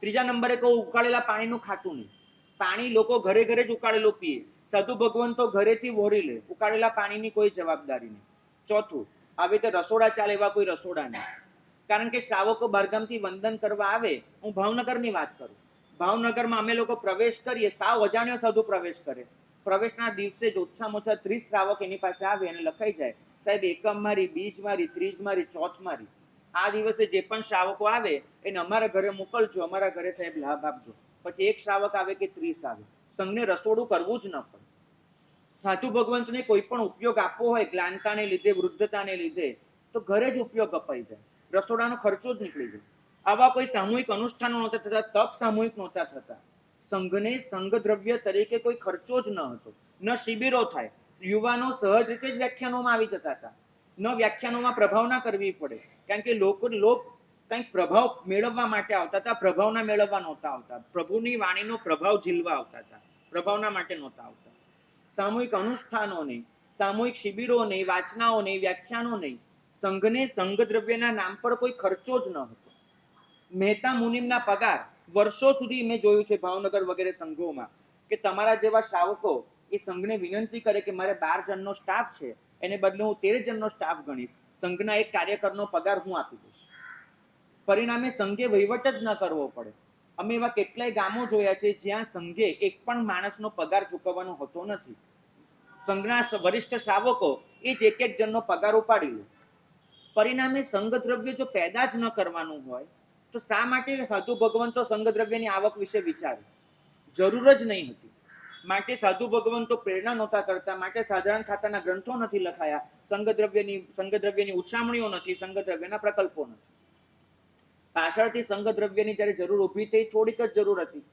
ત્રીજા નંબરે કોઈ ઉકાળેલા પાણીનું ખાતું નહીં. પાણી લોકો ઘરે ઘરે જ ઉકાળેલું પીએ. સાધુ ભગવંતો ઘરેથી વોરી લે, ઉકાળેલા પાણીની કોઈ જવાબદારી નહીં. ચોથું, આવી રીતે રસોડા ચાલે એવા કોઈ રસોડા નહીં. કારણ કે શ્રાવકો બહારગામથી વંદન કરવા આવે. હું ભાવનગરની વાત કરું. ભાવનગરમાં અમે લોકો પ્રવેશ કરીએ, સાવ અજાણ્યો સાધુ પ્રવેશ કરે. પ્રવેશના દિવસે જ ઓછામાં ઓછા 30 શ્રાવક એની પાસે આવે અને લખાઈ જાય, સાહેબ એકમ મારી, બીજ મારી, ત્રીજ મારી, ચોથ મારી. આ દિવસે જે પણ શ્રાવકો આવે એને અમારા ઘરે મોકલજો, અમારા ઘરે સાહેબ લાભ આપજો. પછી એક શ્રાવક આવે કે 30 આવે, સંઘને રસોડું કરવું જ ન પડે. સાધુ ભગવંતને કોઈ પણ ઉપયોગ આપવો હોય ગ્લાનતાને લીધે, વૃદ્ધતાને લીધે, તો ઘરે જ ઉપયોગ અપાઈ જાય, રસોડાનો ખર્ચો જ નીકળી જાય. આવા કોઈ સામૂહિક અનુષ્ઠાનો નહોતા થતા, તપ સામૂહિક નહોતા થતા. સંઘને સંઘ દ્રવ્ય તરીકે કોઈ ખર્ચો જ ન હતો. ન શિબિરો થાય, યુવાનો સહજ રીતે જ વ્યાખ્યાનોમાં આવી જતા હતા. ન વ્યાખ્યાનોમાં પ્રભાવ ના કરવી પડે, કારણ કે લોકો કંઈક પ્રભાવ મેળવવા માટે આવતા હતા, પ્રભાવના મેળવવા નહોતા આવતા. પ્રભુની વાણીનો પ્રભાવ ઝીલવા આવતા હતા, પ્રભાવના માટે નહોતા આવતા. સામૂહિક અનુષ્ઠાનો નહીં, સામૂહિક શિબિરો નહીં, વાચનાઓ નહીં, વ્યાખ્યાનો નહીં. સંઘને સંઘ દ્રવ્યના નામ પર કોઈ ખર્ચો જ ન હતો. મહેતા મુનિમના પગાર વર્ષો સુધી મેં જોયું છે ભાવનગર વગેરે સંઘોમાં, કે તમારા જેવા શ્રાવકો એ સંઘને વિનંતી કરે કે મારે 12 જણનો સ્ટાફ છે, એને બદલે હું 13 જણનો સ્ટાફ ગણીશ, સંઘના એક કાર્યકરનો પગાર હું આપી દઈશ. પરિણામે સંઘે વહીવટ જ ન કરવો પડે. અમે એવા કેટલાય ગામો જોયા છે જ્યાં સંઘે એક પણ માણસનો પગાર ચૂકવવાનો હોતો નથી. સંઘના વરિષ્ઠ શ્રાવકો એ જ એક જણનો પગાર ઉપાડી લે. પરિણામે સંઘ દ્રવ્ય જો પેદા જ ન કરવાનું હોય તો શા માટે સાધુ ભગવંતો સંઘ દ્રવ્યની આવક વિશે વિચારે? જરૂર જ નહીં હતી. માટે સાધુ ભગવંતો પ્રેરણા નહોતા કરતા, માટે સાધારણ ખાતાના ગ્રંથો નથી લખાયા, સંઘ દ્રવ્યની ઉછામણીઓ નથી, સંઘ દ્રવ્યના પ્રકલ્પો નથી. પાછળથી સંઘ દ્રવ્યની જ્યારે જરૂર ઊભી થઈ, થોડીક જ જરૂર હતી,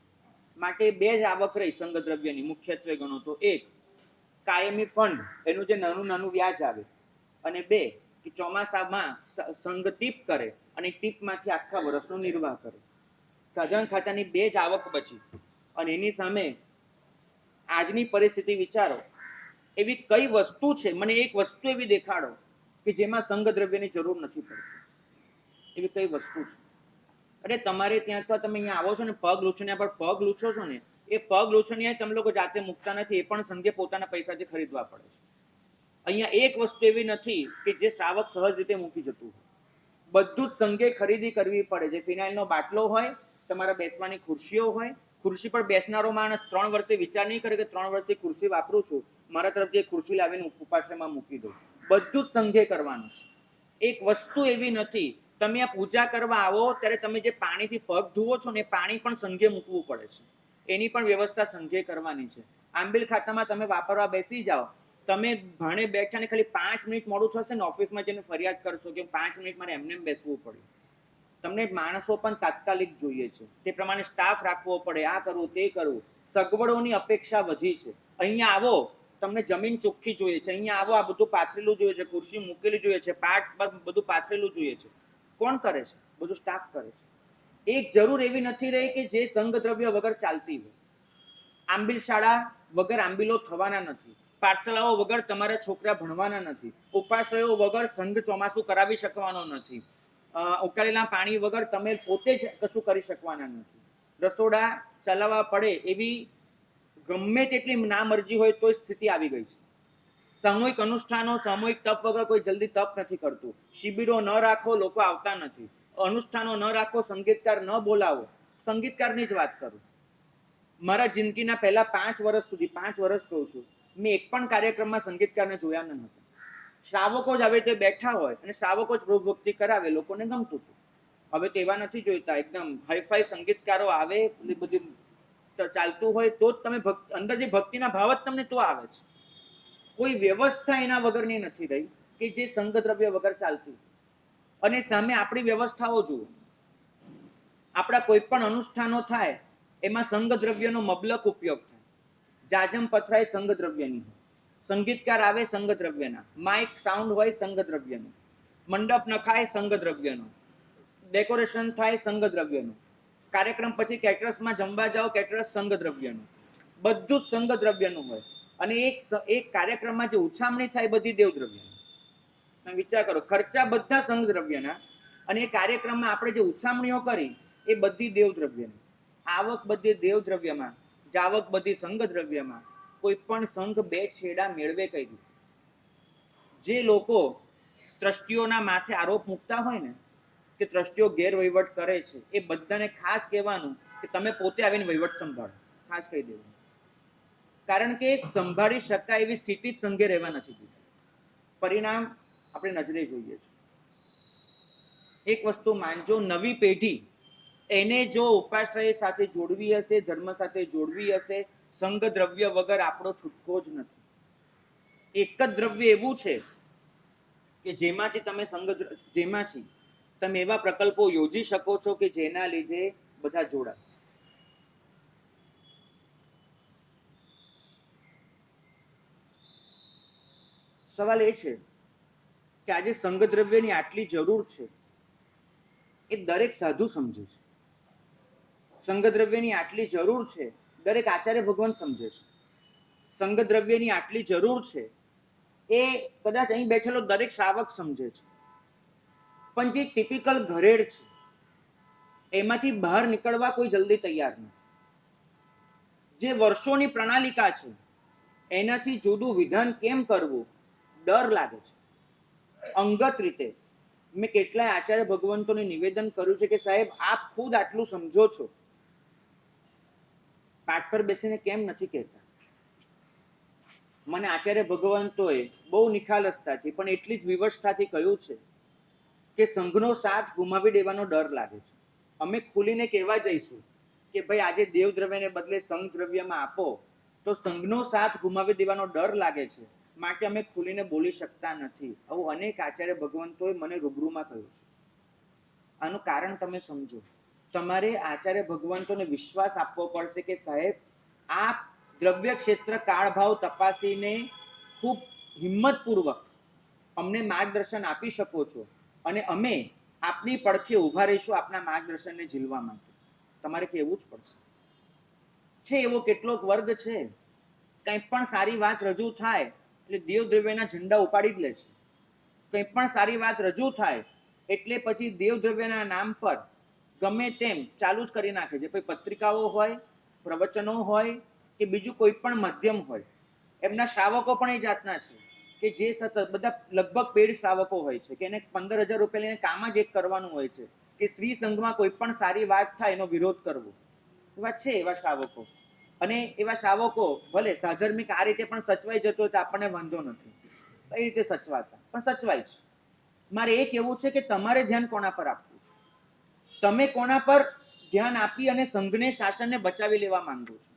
માટે 2 જ આવક રહી સંઘ દ્રવ્યની મુખ્યત્વે ગણો તો. 1 કાયમી ફંડ, એનું જે નાનું નાનું વ્યાજ આવે, અને 2 કે ચોમાસામાં સંઘ ટીપ કરે અને ટીપમાંથી આખા વર્ષનો નિર્વાહ કરે. સાધારણ ખાતાની 2 જ આવક બચી. અને એની સામે આજની પરિસ્થિતિ વિચારો, એવી કઈ વસ્તુ છે, મને એક વસ્તુ એવી દેખાડો કે જેમાં સંઘ દ્રવ્યની જરૂર નથી પડતી. એવી કઈ વસ્તુ છે? અરે તમારે ત્યાં તો તમે અહીંયા આવો છો ને, પગ લૂછનિયા પર પગ લૂછો છો ને, એ પગ લૂછનિયા તમે લોકો જાતે મૂકતા નથી, એ પણ સંઘે પોતાના પૈસાથી ખરીદવા પડે છે. અહીંયા એક વસ્તુ એવી નથી કે જે શ્રાવક સહજ રીતે મૂકી જતું હોય. બધું જ સંઘે ખરીદી કરવી પડે. જે ફિનાઇલનો બાટલો હોય, તમારા બેસવાની ખુરશીઓ હોય, ખુરશી પર બેસનારો માણસ 3 વર્ષે વિચાર નહીં કરે કે 3 વર્ષથી ખુરશી વાપરું છું, મારા તરફથી એક ખુરશી લાવીને ઉપાશ્રયમાં મૂકી દઉં. બધું જ સંઘે કરવાનું છે. એક વસ્તુ એવી નથી, તમે આ પૂજા કરવા આવો ત્યારે તમે જે પાણીથી પગ ધુવો છો ને, એ પાણી પણ સંઘે મૂકવું પડે છે. એની પણ વ્યવસ્થા સંઘે કરવાની છે. આંબિલ ખાતામાં તમે વાપરવા બેસી જાઓ, તમે ભાણે બેઠા ને ખાલી 5 મિનિટ મોડું થશે ને, ઓફિસમાં જઈને ફરિયાદ કરશો કે 5 મિનિટ મારે એમને બેસવું પડ્યું. તમને માણસો પણ તાત્કાલિક જોઈએ છે, તે પ્રમાણે સ્ટાફ રાખવો પડે, આ કરવું તે કરવું. સગવડોની અપેક્ષા વધી છે. અહીંયા આવો, તમને જમીન ચોખ્ખી જોઈએ છે, અહીંયા આવો આ બધું પાથરેલું જોઈએ છે, ખુરશી મૂકેલી જોઈએ છે, પાટ પર બધું પાથરેલું જોઈએ છે. કોણ કરે છે? બધું સ્ટાફ કરે છે. એક જરૂર એવી નથી રહી કે જે સંઘ દ્રવ્ય વગર ચાલતી હોય. આંબિલ શાળા વગર આંબિલો થવાના નથી, પાઠશાળાઓ વગર તમારા છોકરા ભણવાના નથી, ઉપાશ્રયો વગર સંઘ ચોમાસું કરાવી શકવાનો નથી, ઉકાળેલા પાણી વગર તમે પોતે જ કશું કરી શકવાના નથી. રસોડા ચલાવવા પડે એવી ગમે તેટલી ના મરજી હોય તો સ્થિતિ આવી ગઈ છે. સામૂહિક અનુષ્ઠાનો, સામૂહિક તપ વગર કોઈ જલ્દી તપ નથી કરતું. શિબિરો ન રાખો, લોકો આવતા નથી. અનુષ્ઠાનો ન રાખો, સંગીતકાર ન બોલાવો. સંગીતકારની જ વાત કરું, મારા જિંદગીના પહેલા 5 વર્ષ સુધી, 5 વર્ષ કહું છું, મેં એક પણ કાર્યક્રમમાં સંગીતકારને જોયા ન હતા. શ્રાવકો જ હવે તે બેઠા હોય અને શ્રાવકો જ પ્રભુ ભક્તિ કરાવે, લોકોને ગમતું હતું. હવે તો એવા નથી જોઈતા, એકદમ હાઈફાઈ સંગીતકારો આવે, બધી ચાલતું હોય તો જ તમે અંદર જે ભક્તિના ભાવ જ તમને તો આવે છે. કોઈ વ્યવસ્થા એના વગરની નથી રહી કે જે સંઘ દ્રવ્ય વગર ચાલતી. અને સામે આપણી વ્યવસ્થાઓ જુઓ, આપણા કોઈ પણ અનુષ્ઠાનો થાય એમાં સંઘ દ્રવ્યનો મબલક ઉપયોગ થાય. જાજમ પથરાય સંઘ દ્રવ્યની, સંગીતકાર આવે સંઘ દ્રવ્યના, માઇક સાઉન્ડ હોય સંઘ દ્રવ્યનું, મંડપ નખાય સંઘ દ્રવ્યનો, ડેકોરેશન થાય સંઘ દ્રવ્યનું, કાર્યક્રમ પછી કેટરસમાં જમવા જાઓ, કેટરસ સંઘ દ્રવ્યનું, બધું જ સંઘ દ્રવ્યનું હોય. અને એક કાર્યક્રમમાં જે ઉછામણી થાય બધી દેવ દ્રવ્યની. તમે વિચાર કરો, ખર્ચા બધા સંઘ દ્રવ્યના, અને એ કાર્યક્રમમાં આપણે જે ઉછામણીઓ કરી એ બધી દેવ દ્રવ્યની. આવક બધી દેવ દ્રવ્યમાં, જાવક બધી સંઘ દ્રવ્યમાં. કોઈ પણ સંઘ 2 છેડા મેળવે કઈ રીતે? જે લોકો ટ્રસ્ટીઓના માથે આરોપ મૂકતા હોય ને કે ટ્રસ્ટીઓ ગેરવહીવટ કરે છે, એ બધાને ખાસ કહેવાનું કે તમે પોતે આવીને વહીવટ સંભાળો. ખાસ કહી દેવું. કારણ કે સંભાળી શકાય એવી સ્થિતિ જ સંઘે રહેવા નથી દીધી. પરિણામ આપણે નજરે જોઈએ છે. એક વસ્તુ માનજો, નવી પેઢી એને જો ઉપાશ્રય સાથે જોડવી હશે, ધર્મ સાથે જોડવી હશે, સંઘ દ્રવ્ય વગર આપણો છૂટકો જ નથી. એક જ દ્રવ્ય એવું છે કે જેમાંથી તમે એવા પ્રકલ્પો યોજી શકો છો કે જેના લીધે બધા જોડાય. સવાલ એ છે કે આજે સંઘ દ્રવ્યની આટલી જરૂર છે એ દરેક સાધુ સમજે છે. સંઘ દ્રવ્યની આટલી જરૂર છે દરેક આચાર્ય ભગવાન સમજે છે. સંઘ દ્રવ્યની આટલી જરૂર છે એ કદાચ અહીં બેઠેલો દરેક શ્રાવક સમજે છે. પણ જે ટિપિકલ ઘરેડ છે એમાંથી બહાર નીકળવા કોઈ જલ્દી તૈયાર નથી. જે વર્ષોની પ્રણાલિકા છે એનાથી જુદું વિધાન કેમ કરવું ડર લાગે છે. અંગત રીતે મેં કેટલાય આચાર્ય ભગવંતોને નિવેદન કર્યું છે કે સાહેબ આપ ખુદ આટલું સમજો છો, પાઠ પર બેસીને કેમ નથી કહેતા? મને આચાર્ય ભગવંતોએ બહુ નિખાલસતાથી પણ એટલી જ વિવશતાથી કહ્યું છે કે સંઘનો સાથ ગુમાવી દેવાનો ડર લાગે છે. અમે ખુલીને કહેવા જઈશું કે ભાઈ આજે દેવ દ્રવ્યને બદલે સંઘ દ્રવ્યમાં આપો, તો સંઘનો સાથ ગુમાવી દેવાનો ડર લાગે છે, માટે અમે ખુલીને બોલી શકતા નથી. આવું અનેક આચાર્ય ભગવંતોએ મને રૂબરૂમાં કહ્યું છે. આનું કારણ તમે સમજો. તમારે આચાર્ય ભગવંતોને વિશ્વાસ આપવો પડશે કે સાહેબ આપ દ્રવ્ય ક્ષેત્ર કાળભાવ તપાસીને ખૂબ હિંમતપૂર્વક અમને માર્ગદર્શન આપી શકો છો અને અમે આપની પડખે ઊભા રહીશું આપના માર્ગદર્શનને ઝીલવા માટે. તમારે કહેવું જ પડશે. છે એવો કેટલોક વર્ગ છે, કંઈ પણ સારી વાત રજૂ થાય એટલે દેવ દ્રવ્યના ઝંડા ઉપાડી જ લે છે. કંઈ પણ સારી વાત રજૂ થાય એટલે પછી દેવ દ્રવ્યના નામ પર ગમે તેમ ચાલુ જ કરી નાખે છે. પછી પત્રિકાઓ હોય, પ્રવચનો હોય કે બીજું કોઈ પણ માધ્યમ હોય, એમના શ્રાવકો પણ એ જાતના છે કે જે સતત બધા લગભગ પેડ શ્રાવકો હોય છે કે એને 15,000 રૂપિયા લઈને કામ જ એક કરવાનું હોય છે કે શ્રી સંઘમાં કોઈ પણ સારી વાત થાય એનો વિરોધ કરવો. એવા છે એવા શ્રાવકો. અને એવા શ્રાવકો ભલે સાધર્મિક આ રીતે પણ સચવાઈ જતો હોય તો આપણને વાંધો નથી, કઈ રીતે સચવાતા પણ સચવાય છે. મારે એ કહેવું છે કે તમારે ધ્યાન કોના પર આપવું છે? તમે કોના પર ધ્યાન આપી અને સંઘને શાસનને બચાવી લેવા માંગો છો?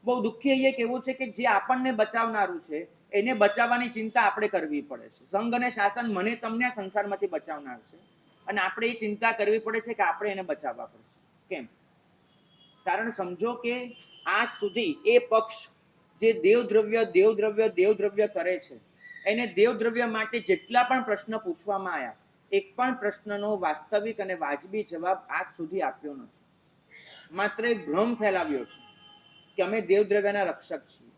બહુ દુઃખી એ કહેવું છે કે જે આપણને બચાવનારું છે એને બચાવવાની ચિંતા આપણે કરવી પડે છે. સંઘ અને શાસન મને તમને આ સંસારમાંથી બચાવનાર છે અને આપણે એ ચિંતા કરવી પડે છે કે આપણે એને બચાવવા પડશે. કેમ? કારણ સમજો કે આજ સુધી એ પક્ષ જે દેવદ્રવ્ય કરે છે એને દેવદ્રવ્ય માટે જેટલા પણ પ્રશ્ન પૂછવામાં આવ્યા, એક પણ પ્રશ્નનો વાસ્તવિક અને વાજબી જવાબ આજ સુધી આપ્યો નથી. માત્ર એક ભ્રમ ફેલાવ્યો છે કે અમે દેવદ્રવ્યના રક્ષક છીએ.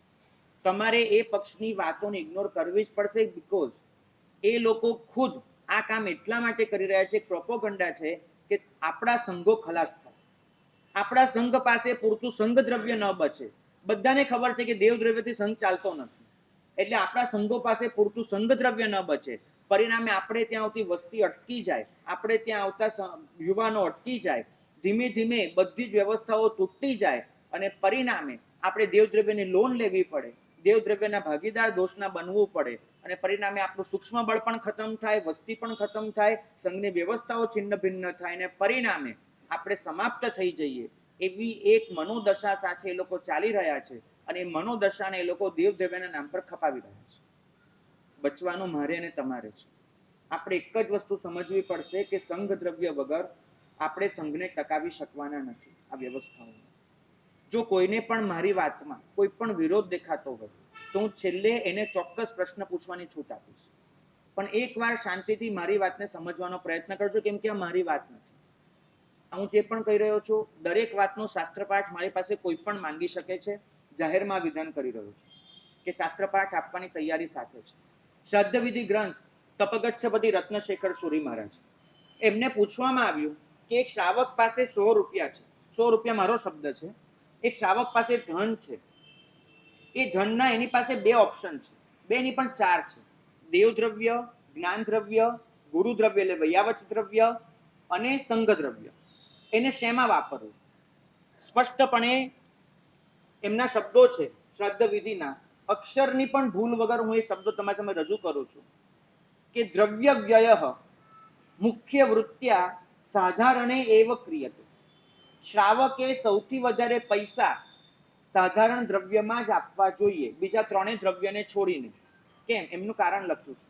તમારે એ પક્ષની વાતોને ઇગ્નોર કરવી જ પડશે, બીકોઝ એ લોકો ખુદ આ કામ એટલા માટે કરી રહ્યા છે, પ્રોપોગન્ડા છે કે આપણા સંઘો ખલાસ થાય, આપણા સંઘ પાસે પૂરતું સંઘ દ્રવ્ય ન બચે. બધાને ખબર છે કે દેવ દ્રવ્યથી સંઘ ચાલતો નથી, એટલે આપણા સંઘો પાસે પૂરતું સંઘ દ્રવ્ય ન બચે. પરિણામે આપણે ત્યાં આવતી વસ્તી અટકી જાય, આપણે ત્યાં આવતા યુવાનો અટકી જાય, ધીમે ધીમે બધી જ વ્યવસ્થાઓ તૂટી જાય અને પરિણામે આપણે દેવદ્રવ્યની લોન લેવી પડે, દેવદ્રવ્યના ભાગીદાર દોષના બનવું પડે અને પરિણામે આપણું સૂક્ષ્મ બળ પણ ખતમ થાય, વસ્તી પણ ખતમ થાય, સંઘની વ્યવસ્થાઓ છિન્ન ભિન્ન થાય અને પરિણામે આપણે સમાપ્ત થઈ જઈએ. એવી એક મનોદશા સાથે એ લોકો ચાલી રહ્યા છે અને એ મનોદશાને એ લોકો દેવદ્રવ્યના નામ પર ખપાવી રહ્યા છે. બચવાનું મારે અને તમારે છે. આપણે એક જ વસ્તુ સમજવી પડશે કે સંઘ દ્રવ્ય વગર આપણે સંઘને ટકાવી શકવાના નથી. આ વ્યવસ્થાઓ જો કોઈને પણ મારી વાતમાં કોઈ પણ વિરોધ દેખાતો હોય તો હું છેલ્લે એને ચોક્કસ પ્રશ્ન પૂછવાની છૂટ આપીશ, પણ એકવાર શાંતિથી મારી વાતને સમજવાનો પ્રયત્ન કરજો, કેમ કે આ મારી વાત નથી. હું જે પણ કહી રહ્યો છું દરેક વાતનો શાસ્ત્રપાઠ મારી પાસે કોઈ પણ માંગી શકે છે. જાહેરમાં વિધાન કરી રહ્યો છું કે શાસ્ત્રપાઠ આપવાની તૈયારી સાથે છે. શ્રાદ્ધવિધિ ગ્રંથ તપગચ્છપતિ રત્નશેખર સુરી મહારાજ, એમને પૂછવામાં આવ્યું કે એક શ્રાવક પાસે 100 રૂપિયા છે, 100 રૂપિયા મારો શબ્દ છે, એક શ્રાવક પાસે ધન છે, એ ધનના એની પાસે 2 ઓપ્શન છે, 2 ની પણ 4 છે, દેવ દ્રવ્ય, જ્ઞાન દ્રવ્ય, ગુરુ દ્રવ્ય એટલે વૈયાવચ દ્રવ્ય અને સંઘ દ્રવ્ય. એને શેમાં વાપરવું? સ્પષ્ટપણે એમના શબ્દો છે, શ્રાદ્ધ વિધિના અક્ષરની પણ ભૂલ વગર હું એ શબ્દો તમારી સામે રજૂ કરું છું કે દ્રવ્ય વ્યય મુખ્ય વૃત્ત્યા સાધારણે એવ ક્રિયતે. શ્રાવકે સૌથી વધારે પૈસા સાધારણ દ્રવ્યમાં જ આપવા જોઈએ, બીજા ત્રણેય દ્રવ્યને છોડીને. કેમ? એમનું કારણ લખ્યું છે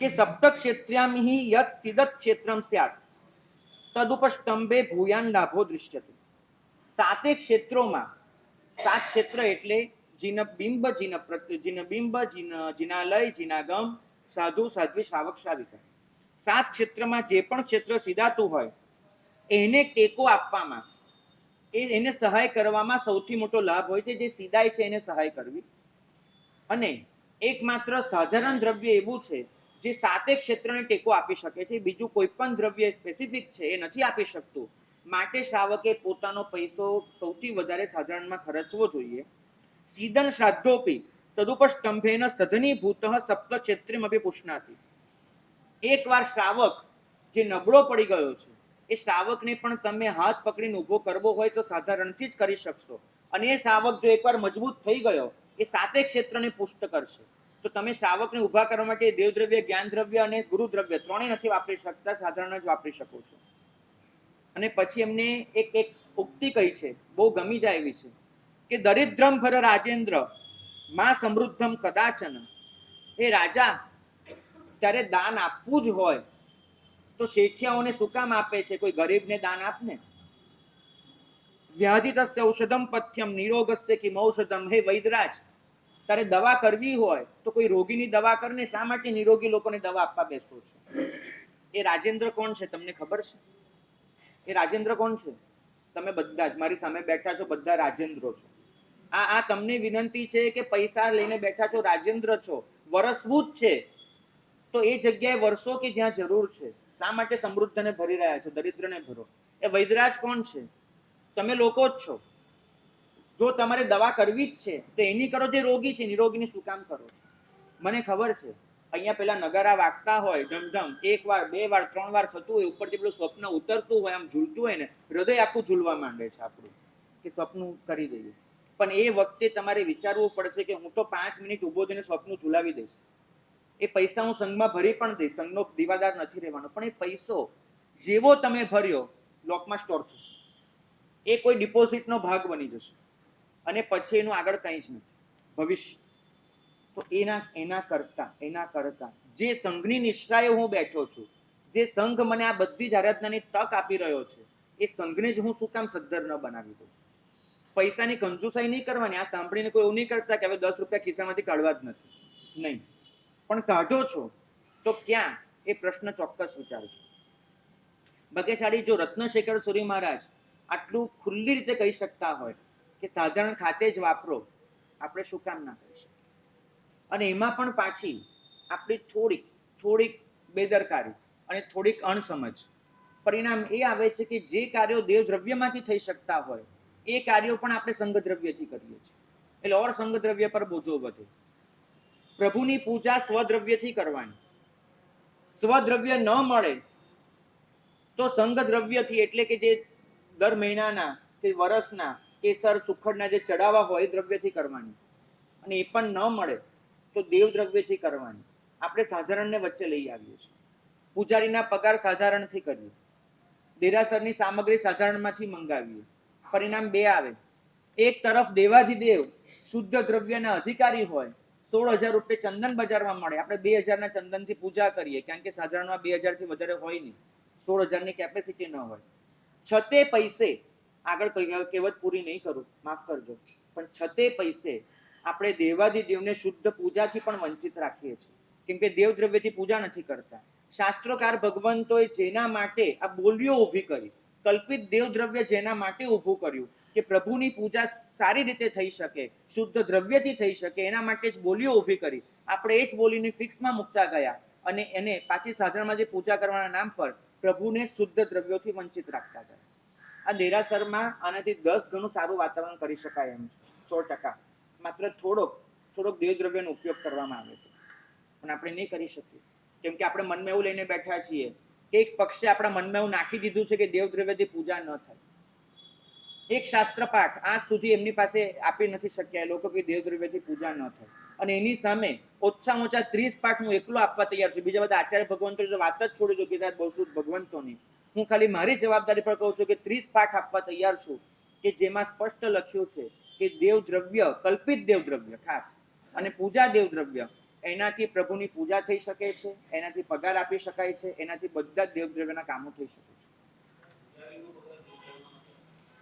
કે સપ્ત ક્ષેત્ર્યામ હિ યત સિદત ક્ષેત્રમ સ્યાત તદુપસ્તંભે ભૂયાન લાભો દૃશ્યતે. સાતે ક્ષેત્રોમાં, સાત ક્ષેત્ર એટલે જીનબિંબ, જીનબિંબ, જીનાલય, જીનાગમ, સાધુ, સાધ્વી, શ્રાવક, શ્રાવિકા. સાત ક્ષેત્રમાં જે પણ ક્ષેત્ર સીધાતું હોય એને ટેકો આપવામાં, એને સહાય કરવામાં સૌથી મોટો લાભ હોય છે. જે સીધાય છે એને સહાય કરવી. અને એકમાત્ર સાધારણ દ્રવ્ય એવું છે જે સાતે ક્ષેત્રને ટેકો આપી શકે છે, બીજું કોઈ પણ દ્રવ્ય સ્પેસિફિક છે એ નથી આપી શકતું. માટે શ્રાવકે પોતાનો પૈસો સૌથી વધારે સાધારણમાં ખર્ચવો જોઈએ. સીદન શ્રાદ્ધોપી તદુપસ્તંભેન સધનીભૂત સપ્ત ક્ષેત્રમપી પુષ્ણાતિ. એકવાર શ્રાવક જે નબળો પડી ગયો છે એ શ્રાવકને પણ તમે હાથ પકડીને ઊભો કરવો હોય તો સાધારણથી જ કરી શકશો. અને એ શ્રાવક જો એકવાર મજબૂત થઈ ગયો એ સાતે ક્ષેત્રને પુષ્ટ કરશે. તો તમે શ્રાવકને ઊભા કરવા માટે દેવદ્રવ્ય, જ્ઞાન દ્રવ્ય અને ગુરુદ્રવ્ય ત્રણેય નથી વાપરી શકતા, સાધારણ જ વાપરી શકો છો. અને પછી એમને એક ઉક્તિ કહી છે, બહુ ગમી જાય એવી છે કે દરિદ્રમ ભર રાજેન્દ્ર માં સમૃદ્ધમ કદાચન. એ રાજા, ત્યારે દાન આપવું જ હોય તો શેઠિયાઓને શું કામ આપે છે? કોઈ ગરીબને દાન આપને. વ્યાધિતસ્ય ઔષધમ પથ્યમ નિરોગસ્ય કિમ ઔષધમ. હે વૈદરાજ, તારે દવા કરવી હોય તો કોઈ રોગીની દવા કરને, શા માટે નિરોગી લોકોને દવા આપવા બેસો છો? એ રાજેન્દ્ર કોણ છે તમને ખબર છે? એ રાજેન્દ્ર કોણ છે? તમે બધા જ મારી સામે બેઠા છો, બધા રાજેન્દ્રો છો. આ તમને વિનંતી છે કે પૈસા લઈને બેઠા છો, રાજેન્દ્ર છો, વરસવું જ છે તો એ જગ્યાએ વરસો કે જ્યાં જરૂર છે. શા માટે સમૃદ્ધને ભરી રહ્યા છો, દરિદ્રને ભરો? એ વૈદરાજ કોણ છે? તમે લોકો જ છો. જો તમારે દવા કરવી જ છે તો એની કરો જે રોગી છે, નિરોગીની શું કામ કરો છો? મને ખબર છે અહીંયા પેલા નગારા વાગતા હોય ધમધમ, એક વાર, બે વાર, ત્રણ વાર થતું હોય, ઉપરથી પેલું સ્વપ્ન ઉતરતું હોય, આમ ઝૂલતું હોય ને, હૃદય આખું ઝૂલવા માંડે છે આપણું કે સ્વપ્ન કરી દઈએ. પણ એ વખતે તમારે વિચારવું પડશે કે હું તો 5 મિનિટ ઊભો થઈને સ્વપ્ન ઝુલાવી દઈશ. એ પૈસા હું સંઘમાં ભરી પણ દઈશ, સંઘનો દીવાદાર નથી રહેવાનો. પણ એ પૈસો જેવો તમે ભર્યો લોકમાં સ્ટોર થશે, એ કોઈ ડિપોઝિટનો ભાગ બની જશે અને પછી એનું આગળ કંઈ જ નથી ભવિષ્ય. તો એના કરતા જે સંઘની નિષ્ઠાએ હું બેઠો છું, જે સંઘ મને આ બધી જ આરાધનાની તક આપી રહ્યો છે, એ સંઘને જ હું શું કામ સદ્ધર ન બનાવી દઉં? પૈસાની કંજુસાઈ નહીં કરવાની. આ સાંભળીને કોઈ એવું નહીં કરતા કે હવે 10 રૂપિયા ખિસ્સામાંથી કાઢવા જ નથી. નહીં, પણ કાઢો છો તો ક્યાં? એ પ્રશ્ન ચોક્કસ વિચારજો. બગેચારી જો રત્નશેખર સુરી મહારાજ આટલું ખુલ્લી રીતે કહી શકતા હોય કે સાધારણ ખાતે જ વાપરો, આપણે શું કામ ના કરી શકીએ? અને એમાં પણ પાછી આપણી થોડીક બેદરકારી અને થોડીક અણસમજ, પરિણામ એ આવે છે કે જે કાર્યો દેવ દ્રવ્યમાંથી થઈ શકતા હોય એ કાર્યો પણ આપણે સંઘ દ્રવ્યથી કરીએ છીએ. એટલે ઓર સંઘ દ્રવ્ય પર બોજો વધે. પ્રભુની પૂજા સ્વદ્રવ્યથી કરવાની. સ્વદ્રવ્ય ન મળે તો સંઘ દ્રવ્યથી, એટલે કે જે દર મહિનાના કે વર્ષના કેસર સુખડના જે ચડાવવા હોય એ દ્રવ્યથી કરવાની. અને એ પણ ન મળે તો દેવ દ્રવ્યથી કરવાની. આપણે સાધારણને વચ્ચે લઈ આવીએ છીએ. પૂજારીના પગાર સાધારણથી કરીએ, દેરાસરની સામગ્રી સાધારણમાંથી મંગાવીએ. પરિણામ બે આવે. એક તરફ દેવાધિદેવ શુદ્ધ દ્રવ્યના અધિકારી હોય, 16,000 રૂપિયા ચંદન બજારમાં મળે, આપણે 2,000ના ચંદનથી પૂજા કરીએ, કારણ કે સાધારણમાં 2,000થી વધારે હોય નહીં, 16,000ની કેપેસિટી ન હોય. છતે પૈસે, આગળ કહેવત પૂરી નહીં કરું, માફ કરજો, પણ છતે પૈસે આપણે દેવાધિદેવને શુદ્ધ પૂજાથી પણ વંચિત રાખીએ છીએ, કેમ કે દેવ દ્રવ્યથી પૂજા નથી કરતા. શાસ્ત્રોકાર ભગવંતોએ જેના માટે આ બોલીઓ ઊભી કરી, કલ્પિત દેવ દ્રવ્ય જેના માટે ઊભું કર્યું કે પ્રભુની પૂજા સારી રીતે થઈ શકે, શુદ્ધ દ્રવ્યથી થઈ શકે, એના માટે જ બોલીઓ ઊભી કરી. આપણે એ જ બોલીને ફિક્સમાં મૂકતા ગયા અને એને પાછી સાધારણમાં જે પૂજા કરવાના નામ પર પ્રભુને શુદ્ધ દ્રવ્યોથી વંચિત રાખતા ગયા. આ દેરાસરમાં આનાથી 10 ગણું સારું વાતાવરણ કરી શકાય એમ છે, 100%. માત્ર થોડોક દેવ દ્રવ્યનો ઉપયોગ કરવામાં આવે છે, પણ આપણે નહીં કરી શકીએ, કેમ કે આપણે મનમાં એવું લઈને બેઠા છીએ કે એક પક્ષે આપણા મનમાં એવું નાખી દીધું છે કે દેવ દ્રવ્યથી પૂજા ન થાય. એક શાસ્ત્ર પાઠ આજ સુધી એમની પાસે આપી નથી શક્યા. લોકો કે દેવદ્રવ્યથી પૂજા ન થાય, અને એની સામે ઓછામાં ઓછા 30 પાઠ હું એકલો આપવા તૈયાર છું. બીજા બધા આચાર્ય ભગવંતો વાત જ છોડી દો કે બહુશ્રુત ભગવંતોની. હું ખાલી મારી જવાબદારી પર કહું છું કે 30 પાઠ આપવા તૈયાર છું કે જેમાં સ્પષ્ટ લખ્યું છે કે દેવદ્રવ્ય, કલ્પિત દેવદ્રવ્ય ખાસ, અને પૂજા દેવદ્રવ્ય, એનાથી પ્રભુની પૂજા થઈ શકે છે, એનાથી પગાર આપી શકાય છે, એનાથી બધા જ દેવદ્રવ્યના કામો થઈ શકે છે.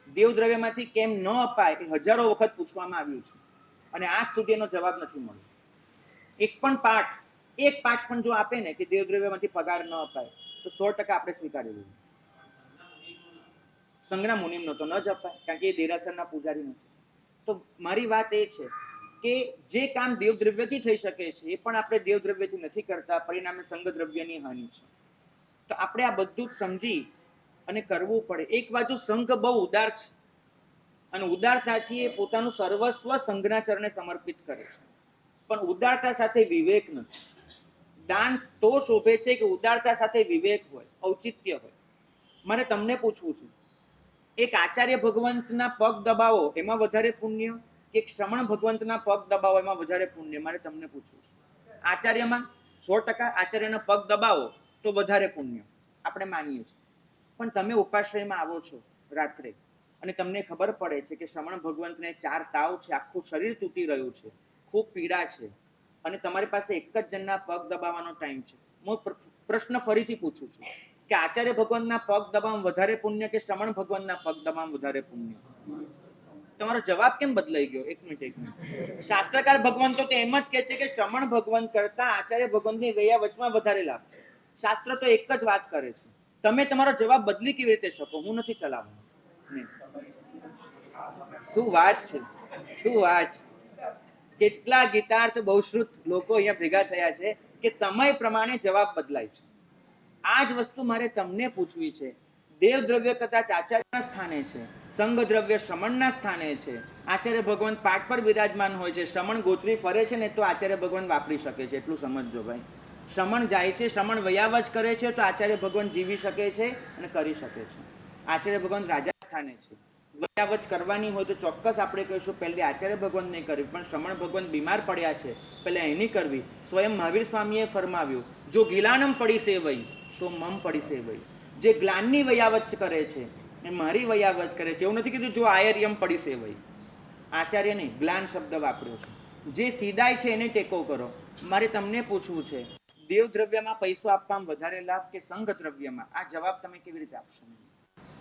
દેવદ્રવ્યમાંથી કેમ ન અપાય એ હજારો વખત પૂછવામાં આવ્યું છે અને આજ સુધી એનો જવાબ નથી મળ્યો. એક પાઠ પણ જો આપે ને કે દેવદ્રવ્યમાંથી પગાર ન અપાય તો 100% આપણે સ્વીકારી લઈએ. સંજ્ઞા મુનિમનો તો ન જ અપાય, કારણ કે એ દેરાસરના પૂજારી નથી. તો મારી વાત એ છે કે જે કામ દેવદ્રવ્યથી થઈ શકે છે એ પણ આપણે દેવદ્રવ્યથી નથી કરતા, પરિણામે સંઘદ્રવ્યની હાનિ છે. તો આપણે આ બધું જ સમજી અને કરવું પડે. એક બાજુ સંઘ બહુ ઉદાર છે અને ઉદારતાથી એ પોતાનું સર્વસ્વ સંઘના ચરણે સમર્પિત કરે છે, પણ ઉદારતા સાથે વિવેક નથી. દાન તો શોભે છે કે ઉદારતા સાથે વિવેક હોય, ઔચિત્ય હોય. મારે તમને પૂછવું છે, એક આચાર્ય ભગવંતના પગ દબાવો એમાં વધારે પુણ્ય કે એક શ્રમણ ભગવંતના પગ દબાવો એમાં વધારે પુણ્ય? મારે તમને પૂછવું છે. આચાર્યમાં 100% આચાર્યના પગ દબાવો તો વધારે પુણ્ય, આપણે માનીએ છીએ. પણ તમે ઉપાશ્રયમાં આવો છો રાત્રે અને તમને ખબર પડે છે કે શ્રમણ ભગવંતને 4 તાવ છે, આખું શરીર તૂટી રહ્યું છે, ખૂબ પીડા છે, અને તમારી પાસે એક જ જણના પગ દબાવવાનો ટાઈમ છે. હું પ્રશ્ન ફરીથી પૂછું છું કે આચાર્ય ભગવંતના પગ દબાવવામાં વધારે પુણ્ય કે શ્રમણ ભગવંતના પગ દબાવવામાં વધારે પુણ્ય? તમારો જવાબ કેમ બદલાઈ ગયો? એક મિનિટ. શાસ્ત્રકાર ભગવંતો તો એમ જ કહે છે કે શ્રમણ ભગવંત કરતા આચાર્ય ભગવંતની વૈયા વચમાં વધારે લાભ છે. શાસ્ત્ર તો એક જ વાત કરે છે. તમે તમારો જવાબ બદલી કેવી રીતે શકો? હું નથી ચલાવવાનો. શું વાત છે, શું વાત છે. કેટલા ગીતાર્થ બહુશ્રુત લોકો અહીંયા ભેગા થયા છે કે સમય પ્રમાણે જવાબ બદલાય છે. આ જ વસ્તુ મારે તમને પૂછવી છે. દેવદ્રવ્ય કદાચ આચાર્યના સ્થાને છે, સંઘ દ્રવ્ય શ્રમણના સ્થાને છે. આચાર્ય ભગવાન પાઠ પર વિરાજમાન હોય છે, શ્રમણ ગોત્રી ફરે છે ને તો આચાર્ય ભગવાન વાપરી શકે છે, એટલું સમજજો ભાઈ. શ્રમણ જાય છે, શ્રમણ વયાવચ કરે છે તો આચાર્ય ભગવાન જીવી શકે છે અને કરી શકે છે. આચાર્ય ભગવાન રાજા સ્થાને છે, વયાવચ કરવાની હોય તો ચોક્કસ આપણે કહીશું પહેલી આચાર્ય ભગવાન નહીં કરવી, પણ શ્રમણ ભગવાન બીમાર પડ્યા છે પહેલા એની કરવી. સ્વયં મહાવીર સ્વામીએ ફરમાવ્યું, જો ગિલાનમ પડી સેવઈ સો મમ પડી સેવઈ. જે ગ્લાનની વયાવચ કરે છે એ મારી વયાવચ કરે છે. એવું નથી કીધું જો આયર્યમ પડી સેવઈ. આચાર્ય નહીં, ગ્લાન શબ્દ વાપર્યો છે. જે સીધાય છે એને ટેકો કરો. મારે તમને પૂછવું છે, દેવદ્રવ્યમાં પૈસો આપવામાં વધારે લાભ કે સંઘ દ્રવ્યમાં? આ જવાબ તમે કેવી રીતે આપશો?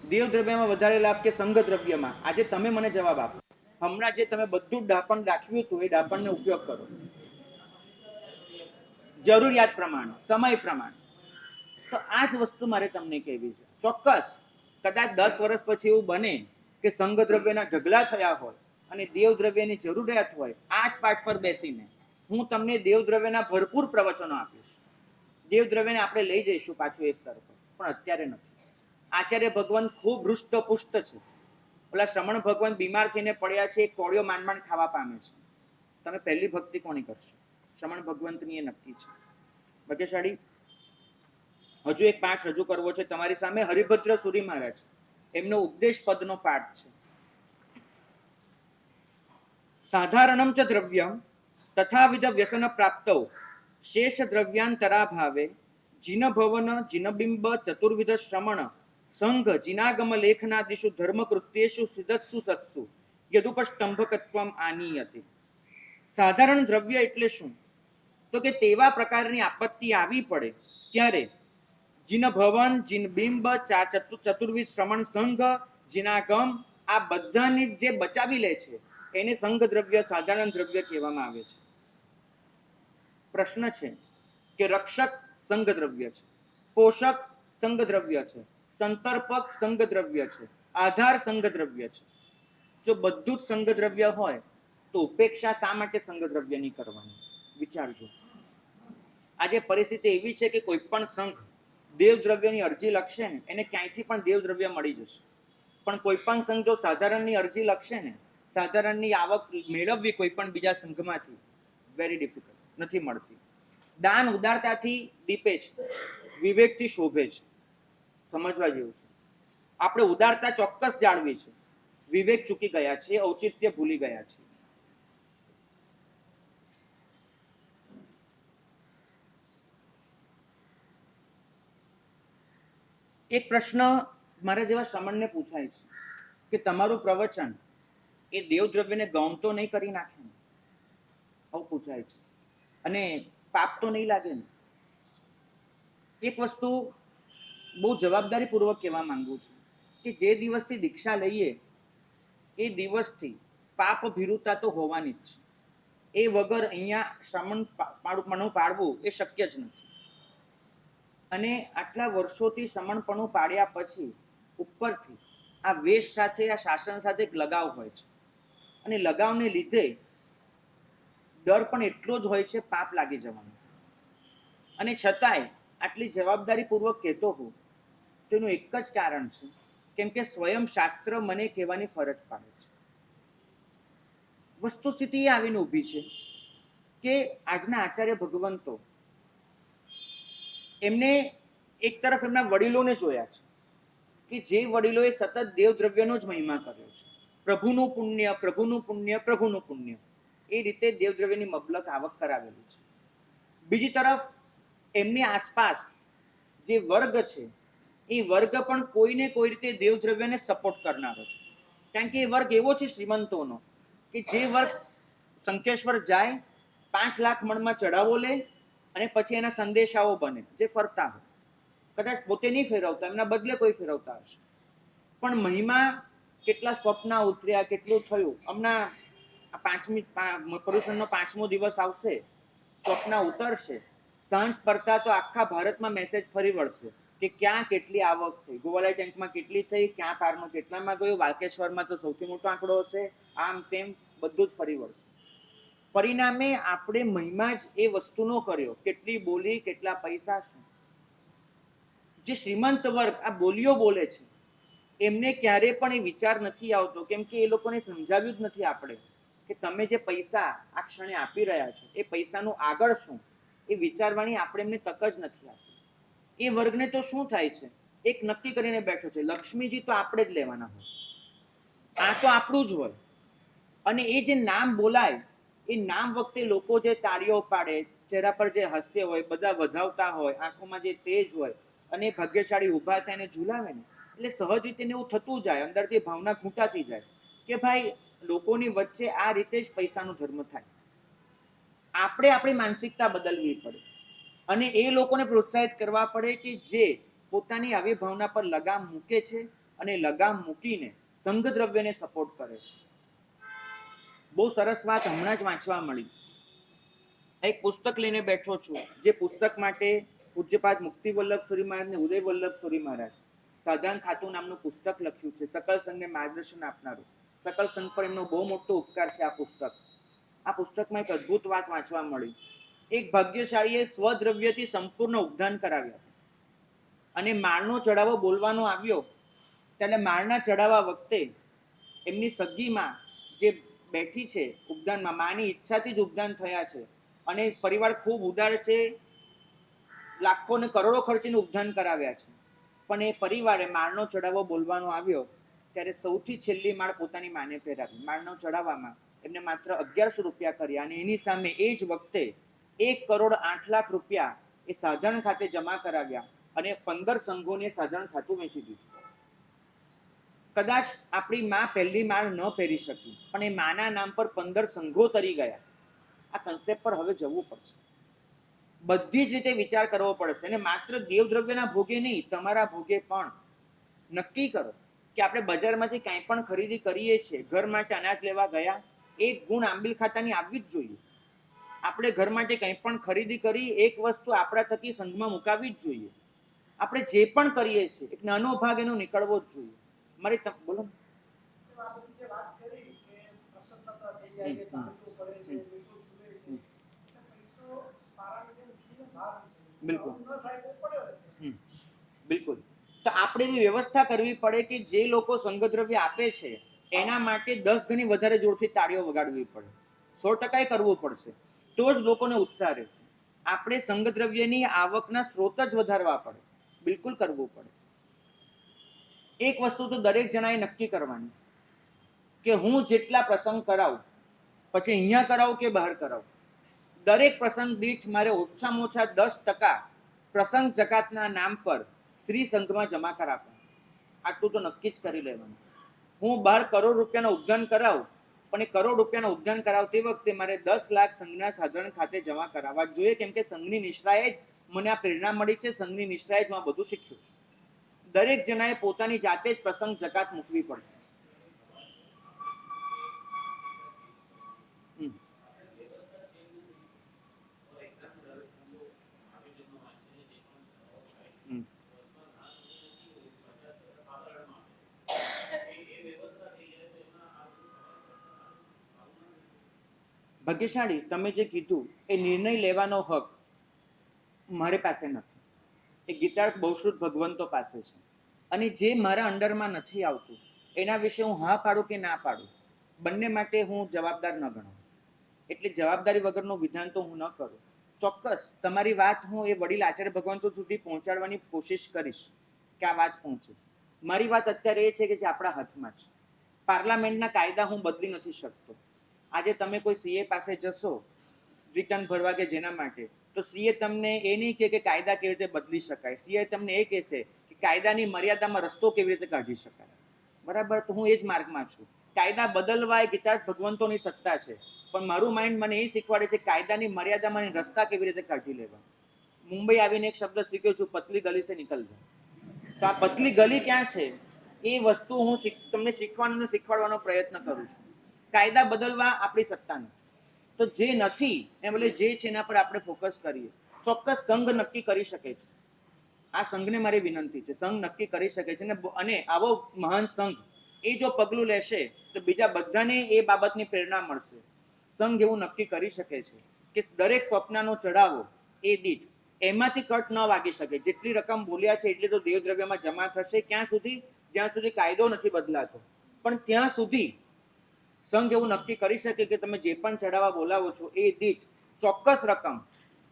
દેવદ્રવ્યમાં વધારે લાભ કે સંઘ દ્રવ્યમાં? આજે તમે મને જવાબ આપો. હમણાં જે તમે બધું ડાપણ રાખ્યું હતું એ ડાપણનો ઉપયોગ કરો જરૂરિયાત પ્રમાણે, સમય પ્રમાણે. તો આ જ વસ્તુ મારે તમને કહેવી છે. ચોક્કસ કદાચ 10 વર્ષ પછી એવું બને કે સંઘ દ્રવ્યના ઢગલા થયા હોય અને દેવદ્રવ્યની જરૂરિયાત હોય, આ જ પાઠ પર બેસીને હું તમને દેવદ્રવ્યના ભરપૂર પ્રવચનો આપીશ. દેવદ્રવ્યને આપણે લઈ જઈશું પાછું એ સ્તર પર, પણ અત્યારે નથી. આચાર્ય ભગવાન ખૂબ હૃષ્ટપુષ્ટ છે. ઓલા શ્રમણ ભગવાન બીમાર થઈને પડ્યા છે, કોળિયો માંડ ખાવા પામે છે. તમે પહેલી ભક્તિ કોની કરશો? શ્રમણ ભગવંતની એ નક્કી છે. ભાગ્યશાળી હજુ એક પાઠ રજૂ કરવો છે તમારી સામે. હરિભદ્ર સુરી મહારાજ, એમનો ઉપદેશ પદનો પાઠ છે. સાધારણમ ચ દ્રવ્યમ તથાવિધ વ્યસન પ્રાપ્તૌ શેષ દ્રવ્યાંતરા ભાવે જીન ભવન જીનબિંબ ચતુર્વિધ શ્રમણ સંઘ જીનાગમ લેખનાદિષુ ધર્મ કૃત્યેષુ સિદ્ધસ્સુ સત્સુ યદુપસ્તંભકત્વમ આનીયતે. સાધારણ દ્રવ્ય એટલે શું? તો કે તેવા પ્રકારની આપત્તિ આવી પડે ત્યારે જીન ભવન, જીન બિંબ, ચતુર્વિધ શ્રમણ સંઘ, જીનાગમ, આ બધાને જે બચાવી લે છે એને સંઘ દ્રવ્ય, સાધારણ દ્રવ્ય કહેવામાં આવે છે. પ્રશ્ન છે કે રક્ષક સંઘ દ્રવ્ય છે, પોષક સંઘ દ્રવ્ય છે, સંતર્પક સંઘ દ્રવ્ય છે, આધાર સંઘ દ્રવ્ય છે. જો બધું જ સંઘ દ્રવ્ય હોય તો ઉપેક્ષા શા માટે સંઘ દ્રવ્યની કરવાની? વિચારજો. આજે પરિસ્થિતિ એવી છે કે કોઈ પણ સંઘ દેવદ્રવ્યની અરજી લખશે ને એને ક્યાંયથી પણ દેવદ્રવ્ય મળી જશે, પણ કોઈ પણ સંઘ જો સાધારણની અરજી લખશે ને, સાધારણની આવક મેળવવી કોઈ પણ બીજા સંઘમાંથી વેરી ડિફિકલ્ટ, નથી મળતી. દાન ઉદારતાથી દીપે છે, વિવેકથી શોભે છે. સમજવા જેવું છે. આપણે ઉદારતા ચોક્કસ જાળવી છે. વિવેક ચૂકી ગયા છે, ઔચિત્ય ભૂલી ગયા છે. એક પ્રશ્ન મારા જેવા શ્રમણને પૂછાય છે કે તમારું પ્રવચન એ દેવદ્રવ્યને ગૌણ તો નહીં કરી નાખે ને? આવું પૂછાય છે. અને પાપ તો નહીં લાગે ને? એક વસ્તુ બહુ જવાબદારીપૂર્વક કહેવા માંગુ છું કે જે દિવસથી દીક્ષા લઈએ એ દિવસથી પાપ ભીરુતા તો હોવાની જ છે. એ વગર અહીંયા શ્રમણપણું પાળવું એ શક્ય જ નથી. અને આટલા વર્ષોથી શ્રમણપણું પાડ્યા પછી ઉપરથી આ વેશ સાથે, આ શાસન સાથે એક લગાવ હોય છે. અને લગાવને લીધે ડર પણ એટલો જ હોય છે પાપ લાગી જવાનો. અને છતાંય આટલી જવાબદારીપૂર્વક કહેતો હું તેનું એક જ કારણ છે, કેમ કે સ્વયં શાસ્ત્ર મને કહેવાની ફરજ પાડે છે. વસ્તુસ્થિતિ એ આવીને ઊભી છે કે આજના આચાર્ય ભગવંતો એમને એક તરફ એમના વડીલોને જોયા છે કે જે વડીલોએ સતત દેવદ્રવ્યનો જ મહિમા કર્યો છે. પ્રભુનું પુણ્ય, પ્રભુનું પુણ્ય, પ્રભુનું પુણ્ય, એ રીતે દેવદ્રવ્યની મબલક આવક કરાવેલી છે. બીજી તરફ એમની આસપાસ જે વર્ગ છે એ વર્ગ પણ કોઈને કોઈ રીતે દેવદ્રવ્યને સપોર્ટ કરનારો છે. કારણ કે એ વર્ગ એવો છે શ્રીમંતોનો કે જે વર્ગ શંખેશ્વર જાય, 5 લાખ મણમાં ચઢાવો લે અને પછી એના સંદેશાઓ બને જે ફરતા હોય. કદાચ પોતે નહીં ફેરવતા, એમના બદલે કોઈ ફેરવતા હશે. પણ મહિમા કેટલા સ્વપ્ન ઉતર્યા, કેટલું થયું. હમણાં પર્યુષણનો 5મો દિવસ આવશે, સ્વપ્ન ઉતરશે, સાંજ પડતા તો આખા ભારતમાં મેસેજ ફરી વળશે કે ક્યાં કેટલી આવક થઈ, ગોવાલા ટેન્કમાં કેટલી થઈ, ક્યાં પારમાં કેટલામાં ગયું, વાલકેશ્વરમાં તો સૌથી મોટો આંકડો હશે, આમ તેમ બધું જ ફરી વળશે. પરિણામે આપણે મહિમા જ એ વસ્તુનો કર્યો, કેટલી બોલી, કેટલા પૈસા. શું જે શ્રીમંત વર્ગ આ બોલીઓ બોલે છે એમને ક્યારે પણ એ વિચાર નથી આવતો, કેમ કે એ લોકોને સમજાવ્યું જ નથી આપણે કે તમે જે પૈસા આ ક્ષણે આપી રહ્યા છો એ પૈસાનું આગળ શું, એ વિચારવાની આપણે એમને તક જ નથી આપી. એ વર્ગને તો શું થાય છે, એક નક્કી કરીને બેઠો છે લક્ષ્મીજી તો આપણે જ લેવાના હોય, આ તો આપણું જ હોય. અને એ જે નામ બોલાય એ નામ વખતે લોકો જે તાળીઓ પાડે, ચહેરા પર જે હાસ્ય હોય, બધા વધાવતા હોય, આંખોમાં જે તેજ હોય અને ભાગ્યશાળી ઊભા થઈને ઝુલાવે ને, એટલે સહજ રીતે એવું થતું જાય, અંદરથી ભાવના ઘૂંટાતી જાય કે ભાઈ લોકોની વચ્ચે આ રીતે જ પૈસાનો ધર્મ થાય. આપણે આપણી માનસિકતા બદલવી પડે અને એ લોકોને પ્રોત્સાહિત કરવા પડે કે જે પોતાની આવી ભાવના પર લગામ મૂકે છે અને લગામ મૂકીને સંઘ દ્રવ્યને સપોર્ટ કરે છે. બહુ સરસ વાત હમણાં જ વાંચવા મળી. એક પુસ્તક લઈને બેઠો છું, જે પુસ્તક માટે પૂજ્યપાદ મુક્તિ વલ્લભ સુરી મહારાજ ને ઉદય વલ્લભ સુરી મહારાજ સાધારણ ખાતું નામનું પુસ્તક લખ્યું છે, સકલ સંઘને માર્ગદર્શન આપનારું. સકલ સંઘ પર એમનો બહુ મોટો ઉપકાર છે આ પુસ્તક. આ પુસ્તકમાં એક અદ્ભુત વાત વાંચવા મળી. એક ભાગ્યશાળીએ સ્વદ્રવ્યથી સંપૂર્ણ ઉપદાન કરાવ્યા અને માળનો ચઢાવો બોલવાનો આવ્યો ત્યારે માળના ચઢાવવા વખતે એમની સગીમાં જે બેઠી છે ઉપદાનમાં, માની ઈચ્છાથી જ ઉપદાન થયા છે અને પરિવાર ખૂબ ઉદાર છે, લાખો ને કરોડો ખર્ચીને ઉપદાન કરાવ્યા છે. પણ એ પરિવારે માળનો ચઢાવો બોલવાનો આવ્યો ત્યારે સૌથી છેલ્લી માળ પોતાની માને પહેરાવી. માળનો ચઢાવવામાં એમને માત્ર 1100 રૂપિયા કર્યા અને એની સામે એ જ વખતે 1,08,00,000 રૂપિયા એ સાધારણ ખાતે જમા કરાવ્યા અને 15 સંઘોને સાધારણ ખાતું વેચી દીધું. કદાચ આપણી માં પહેલી માળ ન પહેરી શકી, પણ એ માના નામ પર 15 સંઘો તરી ગયા. આ કન્સેપ્ટ પર હવે જવું પડશે, બધી જ રીતે વિચાર કરવો પડશે. અને માત્ર દેવદ્રવ્યના ભોગે નહીં, તમારા ભોગે પણ નક્કી કરો કે આપણે બજારમાંથી કાંઈ પણ ખરીદી કરીએ છીએ, ઘર માટે અનાજ લેવા ગયા, એક ગુણ આંબીલ ખાતાની આવવી જ જોઈએ. આપણે ઘર માટે કંઈ પણ ખરીદી કરી, એક વસ્તુ આપણા થકી સંઘમાં મુકાવી જ જોઈએ. આપણે જે પણ કરીએ છીએ એક નાનો ભાગ એનો નીકળવો જ જોઈએ. મારી બોલો. બિલકુલ બિલકુલ. તો આપણે એવી વ્યવસ્થા કરવી પડે કે જે લોકો સંઘદ્રવ્ય આપે છે એના માટે 10 ગણી વધારે જોરથી તાળીઓ વગાડવી પડે, 100% કરવું પડશે, તો જ લોકોને ઉત્સાહ રહેશે. આપણે સંઘદ્રવ્યની આવકના સ્ત્રોત જ વધારવા પડે, બિલકુલ કરવું પડે. એક વસ્તુ તો દરેક જણાએ નક્કી કરવાની કે હું જેટલા પ્રસંગ કરાવું, પછી અહીંયા કરાવું કે બહાર કરાવું, દરેક પ્રસંગ દીઠ મારે ઓછામાં ઓછા 10% પ્રસંગ જકાતના નામ પર શ્રી સંઘમાં જમા કરાવવા. આટલું તો નક્કી જ કરી લેવાનું. હું 12 કરોડ રૂપિયાનો ઉદ્યાન કરાવું, પણ એ કરોડ રૂપિયાનો ઉદ્યાન કરાવતી વખતે મારે 10 લાખ સંઘના સાધારણ ખાતે જમા કરાવવા જોઈએ, કેમ કે સંઘની નિષ્ઠાએ જ મને આ પ્રેરણા મળી છે, સંઘની નિષ્ઠાએ જ હું આ બધું શીખ્યું છું. દરેક જણાએ પોતાની જાતે જ પ્રસંગ જકાત મૂકવી પડશે. ભાગ્યશાળી, તમે જે કીધું એ નિર્ણય લેવાનો હક મારી પાસે નથી, એ ગીતાર્થ બહુશ્રુત ભગવંતો પાસે છે. અને જે મારા અંડરમાં નથી આવતું એના વિશે હું હા પાડું કે ના પાડું, બંને માટે હું જવાબદાર ન ગણું. એટલે જવાબદારી વગરનું વિધાન તો હું ન કરું. ચોક્કસ તમારી વાત હું એ વડીલ આચાર્ય ભગવંતો સુધી પહોંચાડવાની કોશિશ કરીશ કે આ વાત પહોંચે. મારી વાત અત્યારે એ છે કે જે આપણા હાથમાં છે. પાર્લામેન્ટના કાયદા હું બદલી નથી શકતો. આજે તમે કોઈ સીએ પાસે જશો રિટર્ન ભરવા કે જેના માટે, તો સીએ તમને એ નહીં કહે કે કાયદા કેવી રીતે બદલી શકાય. સીએ તમને એ કહેશે કે કાયદાની મર્યાદામાં રસ્તો કેવી રીતે કાઢી શકાય. બરાબર, તો હું એ જ માર્ગમાં છું. કાયદા બદલવા એ ગીતાર્થ ભગવંતોની સત્તા છે, પણ મારું માઇન્ડ મને એ શીખવાડે છે કાયદાની મર્યાદામાં રસ્તા કેવી રીતે કાઢી લેવા. મુંબઈ આવીને એક શબ્દ શીખ્યો છું, પતલી ગલી સે નિકલ જાઓ. તો આ પતલી ગલી ક્યાં છે એ વસ્તુ હું તમને શીખવાડવાનો પ્રયત્ન કરું છું. કાયદા બદલવા આપણી સત્તા નથી, તો જે નથી એ બદલે જે છે એના પર આપણે ફોકસ કરીએ. ચોક્કસ સંઘ નક્કી કરી શકે છે. આ સંઘને મારી વિનંતી છે, સંઘ નક્કી કરી શકે છે. અને આવો મહાન સંઘ એ જો પગલું લેશે તો બીજા બધાને એ બાબતની પ્રેરણા મળશે. સંઘ એવું નક્કી કરી શકે છે કે દરેક સ્વપ્નનો ચઢાવો એ દીઠ એમાંથી કટ ન વાગી શકે. જેટલી રકમ બોલ્યા છે એટલી તો દેવદ્રવ્યમાં જમા થશે. ક્યાં સુધી? જ્યાં સુધી કાયદો નથી બદલાતો. પણ ત્યાં સુધી સંઘ એવું નક્કી કરી શકે કે તમે જે પણ ચઢાવા બોલાવો છો એ દીઠ ચોક્કસ રકમ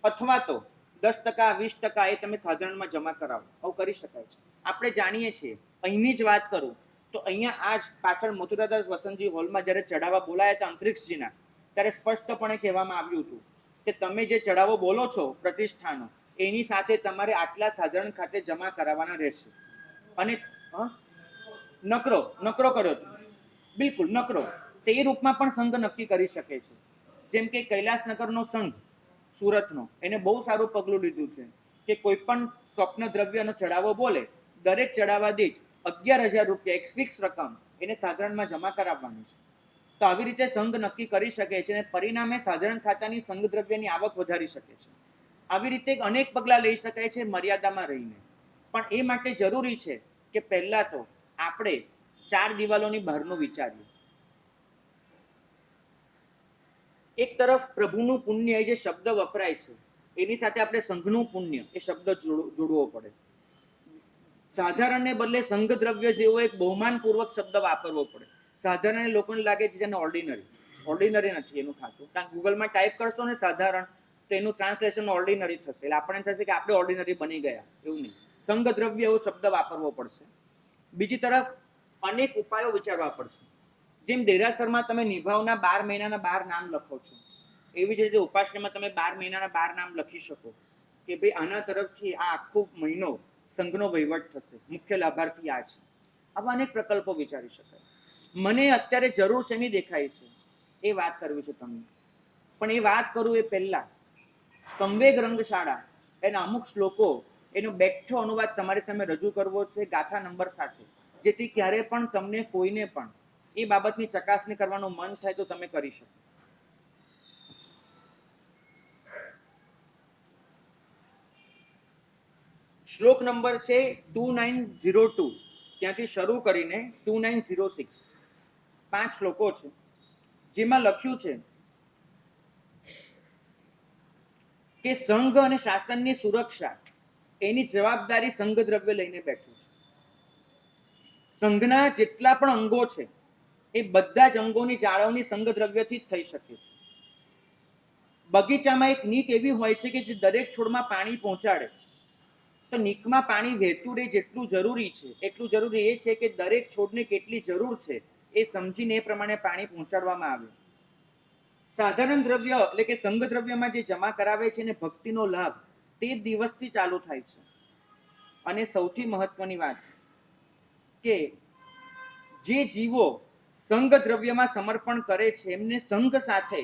અથવા તો 10%, 20% એ તમે સાધારણમાં જમા કરાવો. આવું કરી શકાય છે. આપણે જાણીએ છીએ. અહીંની જ વાત કરું તો અહીંયા આજ પાછળ મથુરાદાસ વસંતજી હોલમાં જ્યારે ચઢાવા બોલાયા હતા અંતરિક્ષજીના, ત્યારે સ્પષ્ટપણે કહેવામાં આવ્યું હતું કે તમે જે ચઢાવો બોલો છો પ્રતિષ્ઠાનો, એની સાથે તમારે આટલા સાધારણ ખાતે જમા કરાવવાના રહેશે. અને નકરો કર્યો હતો, બિલકુલ નકરો. તે રૂપમાં પણ સંઘ નક્કી કરી શકે છે. જેમ કે કૈલાસનગરનો સંઘ સુરતનો, એને બહુ સારું પગલું લીધું છે કે કોઈ પણ સ્વપ્ન દ્રવ્યનો ચઢાવો બોલે, દરેક ચઢાવા દીઠ 11,000 રૂપિયા એક ફિક્સ રકમ એને સાધારણમાં જમા કરાવવાની છે. તો આવી રીતે સંઘ નક્કી કરી શકે છે અને પરિણામે સાધારણ ખાતાની સંઘ દ્રવ્યની આવક વધારી શકે છે. આવી રીતે અનેક પગલાં લઈ શકાય છે મર્યાદામાં રહીને. પણ એ માટે જરૂરી છે કે પહેલા તો આપણે 4 દિવાલોની બહારનું વિચારીએ. એક તરફ પ્રભુનું પુણ્ય એ જે શબ્દ વપરાય છે એની સાથે આપણે સંઘનું પુણ્ય એ શબ્દ જોડવો પડે. સાધારણને બદલે સંઘ દ્રવ્ય જેવો એક બહુમાનપૂર્વક શબ્દ વાપરવો પડે. સાધારણ લોકોને લાગે છે જેને ઓર્ડિનરી નથી એનું ખાતું. કારણ ગૂગલમાં ટાઈપ કરશો ને સાધારણ તો એનું ટ્રાન્સલેશન ઓર્ડિનરી થશે, એટલે આપણને થશે કે આપણે ઓર્ડિનરી બની ગયા. એવું નહીં, સંઘ દ્રવ્ય એવો શબ્દ વાપરવો પડશે. બીજી તરફ અનેક ઉપાયો વિચારવા પડશે. જેમ દેરાસરમાં તમે નિભાવના 12 મહિનાના 12 નામ લખો છો, એવી જ રીતે ઉપાશ્રયમાં તમે 12 મહિનાના 12 નામ લખી શકો કે ભાઈ આના તરફથી આ આખો મહિનો સંઘનો વહીવટ થશે, મુખ્ય લાભાર્થી આ છે. આવા અનેક પ્રકલ્પો વિચારી શકાય. મને અત્યારે જરૂર શેની દેખાય છે એ વાત કરવી છે તમને. પણ એ વાત કરું એ પહેલા સંવેગ રંગશાળા એના અમુક શ્લોકો એનો બેઠો અનુવાદ તમારી સામે રજૂ કરવો છે ગાથા નંબર સાથે, જેથી ક્યારે પણ તમને કોઈને પણ એ બાબતની ચકાસણી કરવાનું મન થાય તો તમે કરી શકો. શ્લોક નંબર છે 2902 ત્યાંથી શરૂ કરીને 2906. 5 શ્લોકો છે જેમાં લખ્યું છે કે સંઘ અને શાસનની સુરક્ષા એની જવાબદારી સંઘ દ્રવ્ય લઈને બેઠું છે. સંઘના જેટલા પણ અંગો છે એ બધા જ અંગોની જાળવણી સંઘ દ્રવ્યથી જ થઈ શકે છે. બગીચામાં એક નીક એવી હોય છે કે જે દરેક છોડમાં પાણી પહોંચાડે. તો નીકમાં પાણી વહેતું રહે જેટલું જરૂરી છે એટલું જરૂરી એ છે કે દરેક છોડને કેટલી જરૂર છે એ સમજીને એ પ્રમાણે પાણી પહોંચાડવામાં આવે. સાધારણ દ્રવ્ય એટલે કે સંઘ દ્રવ્યમાં જે જમા કરાવે છે ને ભક્તિનો લાભ તે દિવસથી ચાલુ થાય છે. અને સૌથી મહત્વની વાત કે જે જીવો સંઘ દ્રવ્યમાં સમર્પણ કરે છે એમને સંઘ સાથે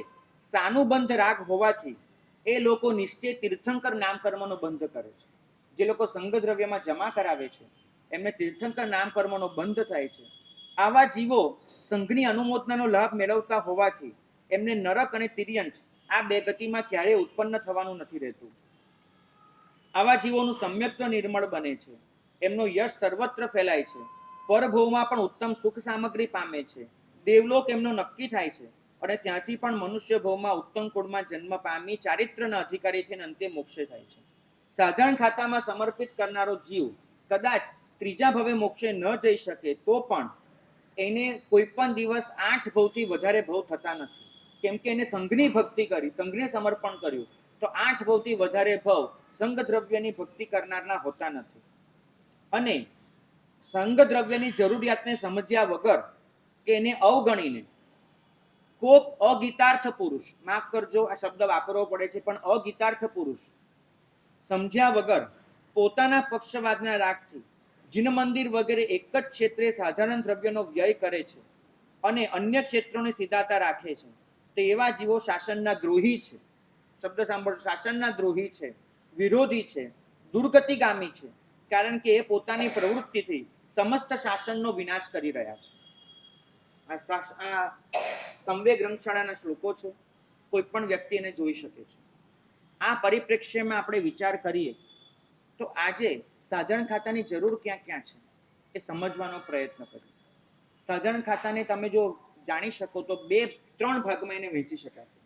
સાનુબંધ રાગ હોવાથી એ લોકો નિશ્ચય તીર્થંકર નામકર્મનો બંધ કરે છે. જે લોકો સંઘ દ્રવ્યમાં જમા કરાવે છે એમને તીર્થંકર નામકર્મનો બંધ થાય છે. આવા જીવો સંઘની અનુમોદનાનો લાભ મેળવતા હોવાથી એમને નરક અને તિર્યંચ આ બે ગતિમાં ક્યારેય ઉત્પન્ન થવાનું નથી રહેતું. આવા જીવોનું સમ્યક નિર્મળ બને છે. એમનો યશ સર્વત્ર ફેલાય છે. પરભોગમાં પણ ઉત્તમ સુખ સામગ્રી પામે છે. દેવલોક એમનો નક્કી થાય છે અને ત્યાંથી પણ મનુષ્ય ભવમાં ઉત્તમ કુળમાં જન્મ પામી ચારિત્રના અધિકારી થઈને અંતે મોક્ષે થાય છે. સાધારણ ખાતામાં સમર્પિત કરનારો જીવ કદાચ ત્રીજા ભવે મોક્ષે ન જઈ શકે તો પણ એને કોઈ પણ દિવસ 8 ભવથી વધારે ભવ થતા નથી. કેમ કે એને સંઘની ભક્તિ કરી, સંઘને સમર્પણ કર્યું, તો 8 ભવથી વધારે ભવ સંઘ દ્રવ્યની ભક્તિ કરનારના હોતા નથી. અને સંઘ દ્રવ્યની જરૂરિયાતને સમજ્યા વગર કે એને અવગણીને કોક અગીતાર્થ પુરુષ, માફ કરજો આ શબ્દ વાપરવો પડે છે, પણ અગીતાર્થ પુરુષ સમજ્યા વગર પોતાના પક્ષવાદના રાગથી જીન મંદિર વગેરે એક જ ક્ષેત્રે સાધારણ દ્રવ્યનો વ્યય કરે છે અને અન્ય ક્ષેત્રોની સીધાતા રાખે છે, તો એવા જીવો શાસનના દ્રોહી છે. શબ્દ સાંભળો, શાસનના દ્રોહી છે, વિરોધી છે, દુર્ગતિગામી છે. કારણ કે એ પોતાની પ્રવૃત્તિથી સમસ્ત શાસનનો વિનાશ કરી રહ્યા છે. આ સંવેગ રંગશાળાના શ્લોકો છે, કોઈ પણ વ્યક્તિ એને જોઈ શકે છે. આ પરિપ્રેક્ષ્યમાં આપણે વિચાર કરીએ તો આજે સાધારણ ખાતાની જરૂર ક્યાં ક્યાં છે એ સમજવાનો પ્રયત્ન કરીએ. સાધારણ ખાતાને તમે જો જાણી શકો તો 2-3 ભાગમાં એને વહેંચી શકાશે.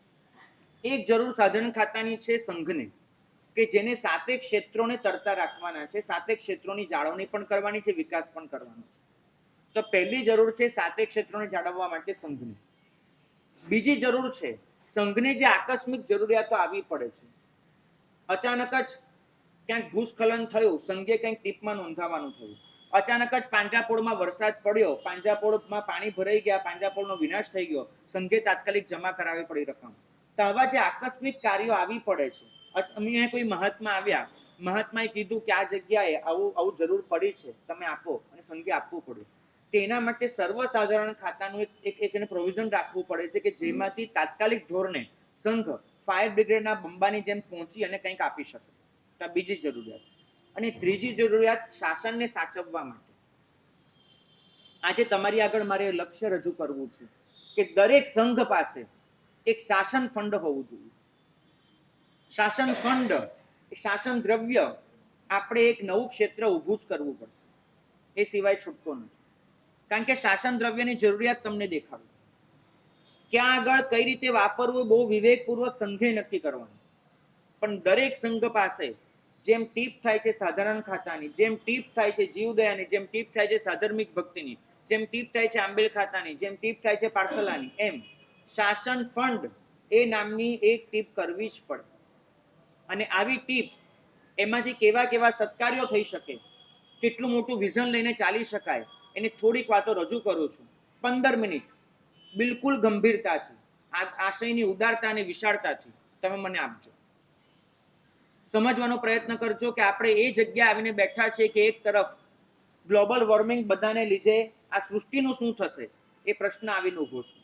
એક જરૂર સાધારણ ખાતાની છે સંઘને, કે જેને 7 ક્ષેત્રોને તરતા રાખવાના છે, 7 ક્ષેત્રોની જાળવણી પણ કરવાની છે, વિકાસ પણ કરવાનો છે. તો પહેલી જરૂર છે 7 ક્ષેત્રોને જાળવવા માટે સંઘની. બીજી જરૂર છે સંઘને જે આકસ્મિક જરૂરિયાતો આવી પડે છે, અચાનક જ ક્યાંક ભૂસ્ખલન થયું, સંઘે કંઈક ટીપમાં નોંધાવાનું થયું, અચાનક જ પાંજાપોળમાં વરસાદ પડ્યો, પાંજાપોળમાં પાણી ભરાઈ ગયા, પાંજાપોળનો વિનાશ થઈ ગયો, સંઘે તાત્કાલિક જમા કરાવી પડી રકમ. તો આવા જે આકસ્મિક કાર્યો આવી પડે છે, અહીંયા કોઈ મહાત્મા આવ્યા, મહાત્માએ કીધું કે આ જગ્યાએ આવું જરૂર પડી છે, તમે આપો, અને સંઘે આપવું પડ્યું. તેના માટે સર્વસાધારણ ખાતાનું એક પ્રોવિઝન રાખવું પડે છે કે જેમાંથી તાત્કાલિક ધોરણે સંઘ ફાયર બ્રિગેડના બંબાની જેમ પહોંચી અને કંઈક આપી શકે. તો બીજી જરૂરિયાત. અને ત્રીજી જરૂરિયાત શાસનને સાચવવા માટે. આજે તમારી આગળ મારે લક્ષ્ય રજૂ કરવું છે કે દરેક સંઘ પાસે એક શાસન ફંડ હોવું જોઈએ. શાસન ફંડ, શાસન દ્રવ્ય આપણે એક નવું ક્ષેત્ર ઊભું જ કરવું પડશે, એ સિવાય છૂટકો નથી. કારણ કે શાસન દ્રવ્યની જરૂરિયાત તમને દેખાડું, ક્યાં આગળ કઈ રીતે વાપરવું બહુ વિવેકપૂર્વક સંઘે નક્કી કરવાનું. પણ દરેક સંઘ પાસે જેમ ટીપ થાય છે સાધારણ ખાતાની, જેમ ટીપ થાય છે જીવદયાની, જેમ ટીપ થાય છે સાધર્મિક ભક્તિની, જેમ ટીપ થાય છે આંબેલ ખાતાની, જેમ ટીપ થાય છે પાર્સલાની, એમ શાસન ફંડ એ નામની એક ટીપ કરવી જ પડે. અને આવી ટીપ એમાંથી કેવા કેવા સત્કાર્યો થઈ શકે, કેટલું મોટું વિઝન લઈને ચાલી શકાય, એની થોડીક વાતો રજૂ કરું છું. 15 મિનિટ બિલકુલ ગંભીરતાથી, આશયની ઉદારતા અને વિશાળતાથી તમે મને આપજો. સમજવાનો પ્રયત્ન કરજો કે આપણે એ જગ્યા આવીને બેઠા છે કે એક તરફ ગ્લોબલ વોર્મિંગ બધાને લીધે આ સૃષ્ટિનું શું થશે એ પ્રશ્ન આવીને ઊભો છે.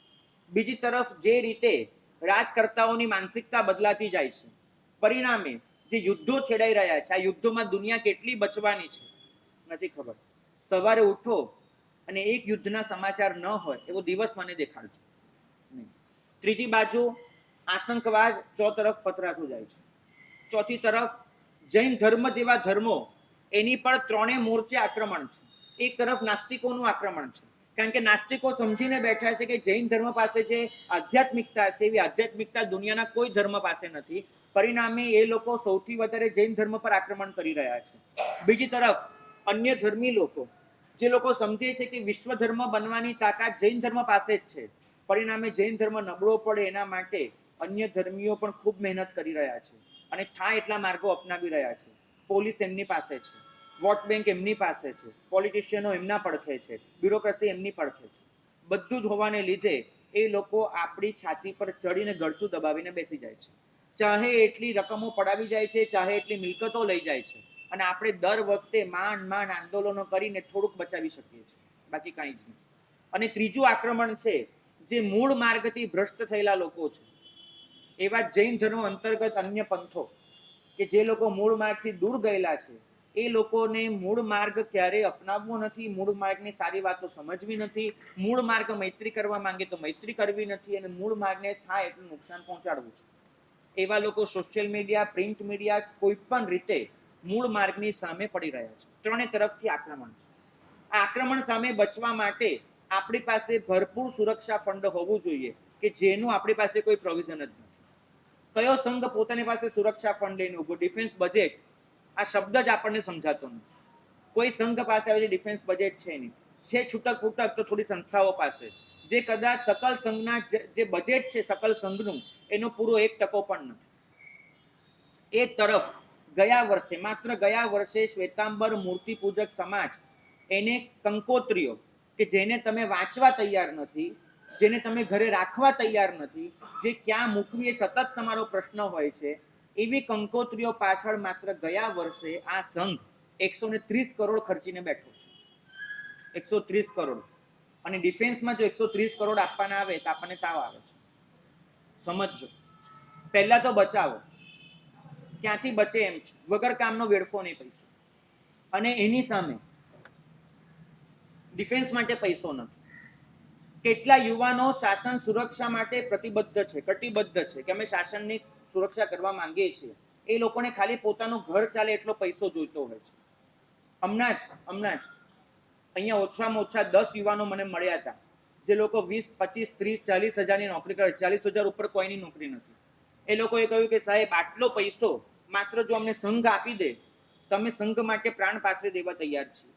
બીજી તરફ જે રીતે રાજકર્તાઓની માનસિકતા બદલાતી જાય છે, પરિણામે જે યુદ્ધો છેડાઈ રહ્યા છે, આ યુદ્ધોમાં દુનિયા કેટલી બચવાની છે નથી ખબર. સવારે ઉઠો અને એક યુદ્ધના સમાચાર ન હોય એવો દિવસ મને દેખાડજો નહીં. ત્રીજી બાજુ આતંકવાદ ચોતરફ પથરાતું જાય છે. ચોથી તરફ જૈન ધર્મ જેવા ધર્મો, એની પર 3 મોરચે આક્રમણ છે. એક તરફ નાસ્તિકોનું આક્રમણ છે, કારણ કે નાસ્તિકો સમજીને બેઠા છે કે જૈન ધર્મ પાસે જે આધ્યાત્મિકતા છે એવી આધ્યાત્મિકતા દુનિયાના કોઈ ધર્મ પાસે નથી. પરિણામે એ લોકો સૌથી વધારે જૈન ધર્મ પર આક્રમણ કરી રહ્યા છે. બીજી તરફ અન્ય ધર્મી લોકો, જે લોકો સમજે છે કે વિશ્વ ધર્મ બનવાની તાકાત જૈન ધર્મ પાસે જ છે, પરિણામે જૈન ધર્મ નબળો પડે એના માટે અન્ય ધર્મીઓ પણ ખૂબ મહેનત કરી રહ્યા છે અને થાય એટલા માર્ગો અપનાવી રહ્યા છે. પોલીસ એમની પાસે છે, વોટ બેંક એમની પાસે છે, પોલિટિશિયનો એમના પડખે છે, બ્યુરોક્રેસી એમની પડખે છે. બધું જ હોવાને લીધે એ લોકો આપણી છાતી પર ચડીને ગળચું દબાવીને બેસી જાય છે. ચાહે એટલી રકમો પડાવી જાય છે, ચાહે એટલી મિલકતો લઈ જાય છે, અને આપણે દર વખતે માંડ આંદોલનો કરીને થોડુંક બચાવી શકીએ છીએ, બાકી કાંઈ જ નહીં. અને ત્રીજું આક્રમણ છે જે મૂળ માર્ગથી ભ્રષ્ટ થયેલા લોકો છે, એવા જૈન ધર્મ અંતર્ગત અન્ય પંથો કે જે લોકો મૂળ માર્ગથી દૂર ગયેલા છે, એ લોકોને મૂળ માર્ગ ક્યારેય અપનાવવો નથી, મૂળ માર્ગની સારી વાતો સમજવી નથી, મૂળ માર્ગ મૈત્રી કરવા માંગે તો મૈત્રી કરવી નથી, અને મૂળ માર્ગને થાય એટલું નુકસાન પહોંચાડવું છે. એવા લોકો સોશિયલ મીડિયા, પ્રિન્ટ મીડિયા, કોઈ પણ રીતે મૂળ માર્ગની સામે પડી રહ્યા છે. ત્રણે તરફથી આક્રમણ છે. આ આક્રમણ સામે બચવા માટે આપણી પાસે ભરપૂર સુરક્ષા ફંડ હોવું જોઈએ કે જેનું આપણી પાસે કોઈ પ્રોવિઝન જ નથી. કયો સંઘ પોતાની પાસે સુરક્ષા ફંડ લઈને ઉભો? ડિફેન્સ બજેટ, આ શબ્દ જ આપણને સમજાતો નથી. કોઈ સંઘ પાસે આવેલી ડિફેન્સ બજેટ છે નહીં. છે છૂટક ફૂટક તો થોડી સંસ્થાઓ પાસે, જે કદાચ સકલ સંઘના જે બજેટ છે સકલ સંઘનું, એનો પૂરો 1% પણ નથી. એક તરફ ગયા વર્ષે, માત્ર ગયા વર્ષે, શ્વેતાંબર મૂર્તિ પૂજક સમાજ એને કંકોત્રીઓ કે જેને તમે વાંચવા તૈયાર નથી, જેને તમે ઘરે રાખવા તૈયાર નથી, જે ક્યાં મૂકવી એ સતત તમારો પ્રશ્ન હોય છે, એવી કંકોત્રીઓ પાછળ માત્ર ગયા વર્ષે આ સંઘ 130 કરોડ ખર્ચીને બેઠો છે. 130 કરોડ. અને ડિફેન્સમાં જો 130 કરોડ આપવાના આવે તો આપણને તાવ આવે છે. સમજજો, પહેલા તો બચાવો. ક્યાંથી બચે એમ છે, વગર કામનો વેડફો નહીં પૈસો. અને એની સામે ડિફેન્સ માટે પૈસો નથી. કેટલા યુવાનો શાસન સુરક્ષા માટે પ્રતિબદ્ધ છે, કટિબદ્ધ છે કે અમે શાસનની સુરક્ષા કરવા માંગીએ છીએ. એ લોકોને ખાલી પોતાનું ઘર ચાલે એટલો પૈસો જોઈતો હોય છે. હમણાં જ અહીંયા ઓછામાં ઓછા 10 યુવાનો મને મળ્યા હતા, જે લોકો 20, 25, 30, 40 હજારની નોકરી કરે. 40,000 ઉપર કોઈની નોકરી નથી. એ લોકોએ કહ્યું કે સાહેબ, આટલો પૈસો માત્ર જો અમને સંઘ આપી દે, તમે સંઘ માટે પ્રાણ પાથરી દેવા તૈયાર છીએ,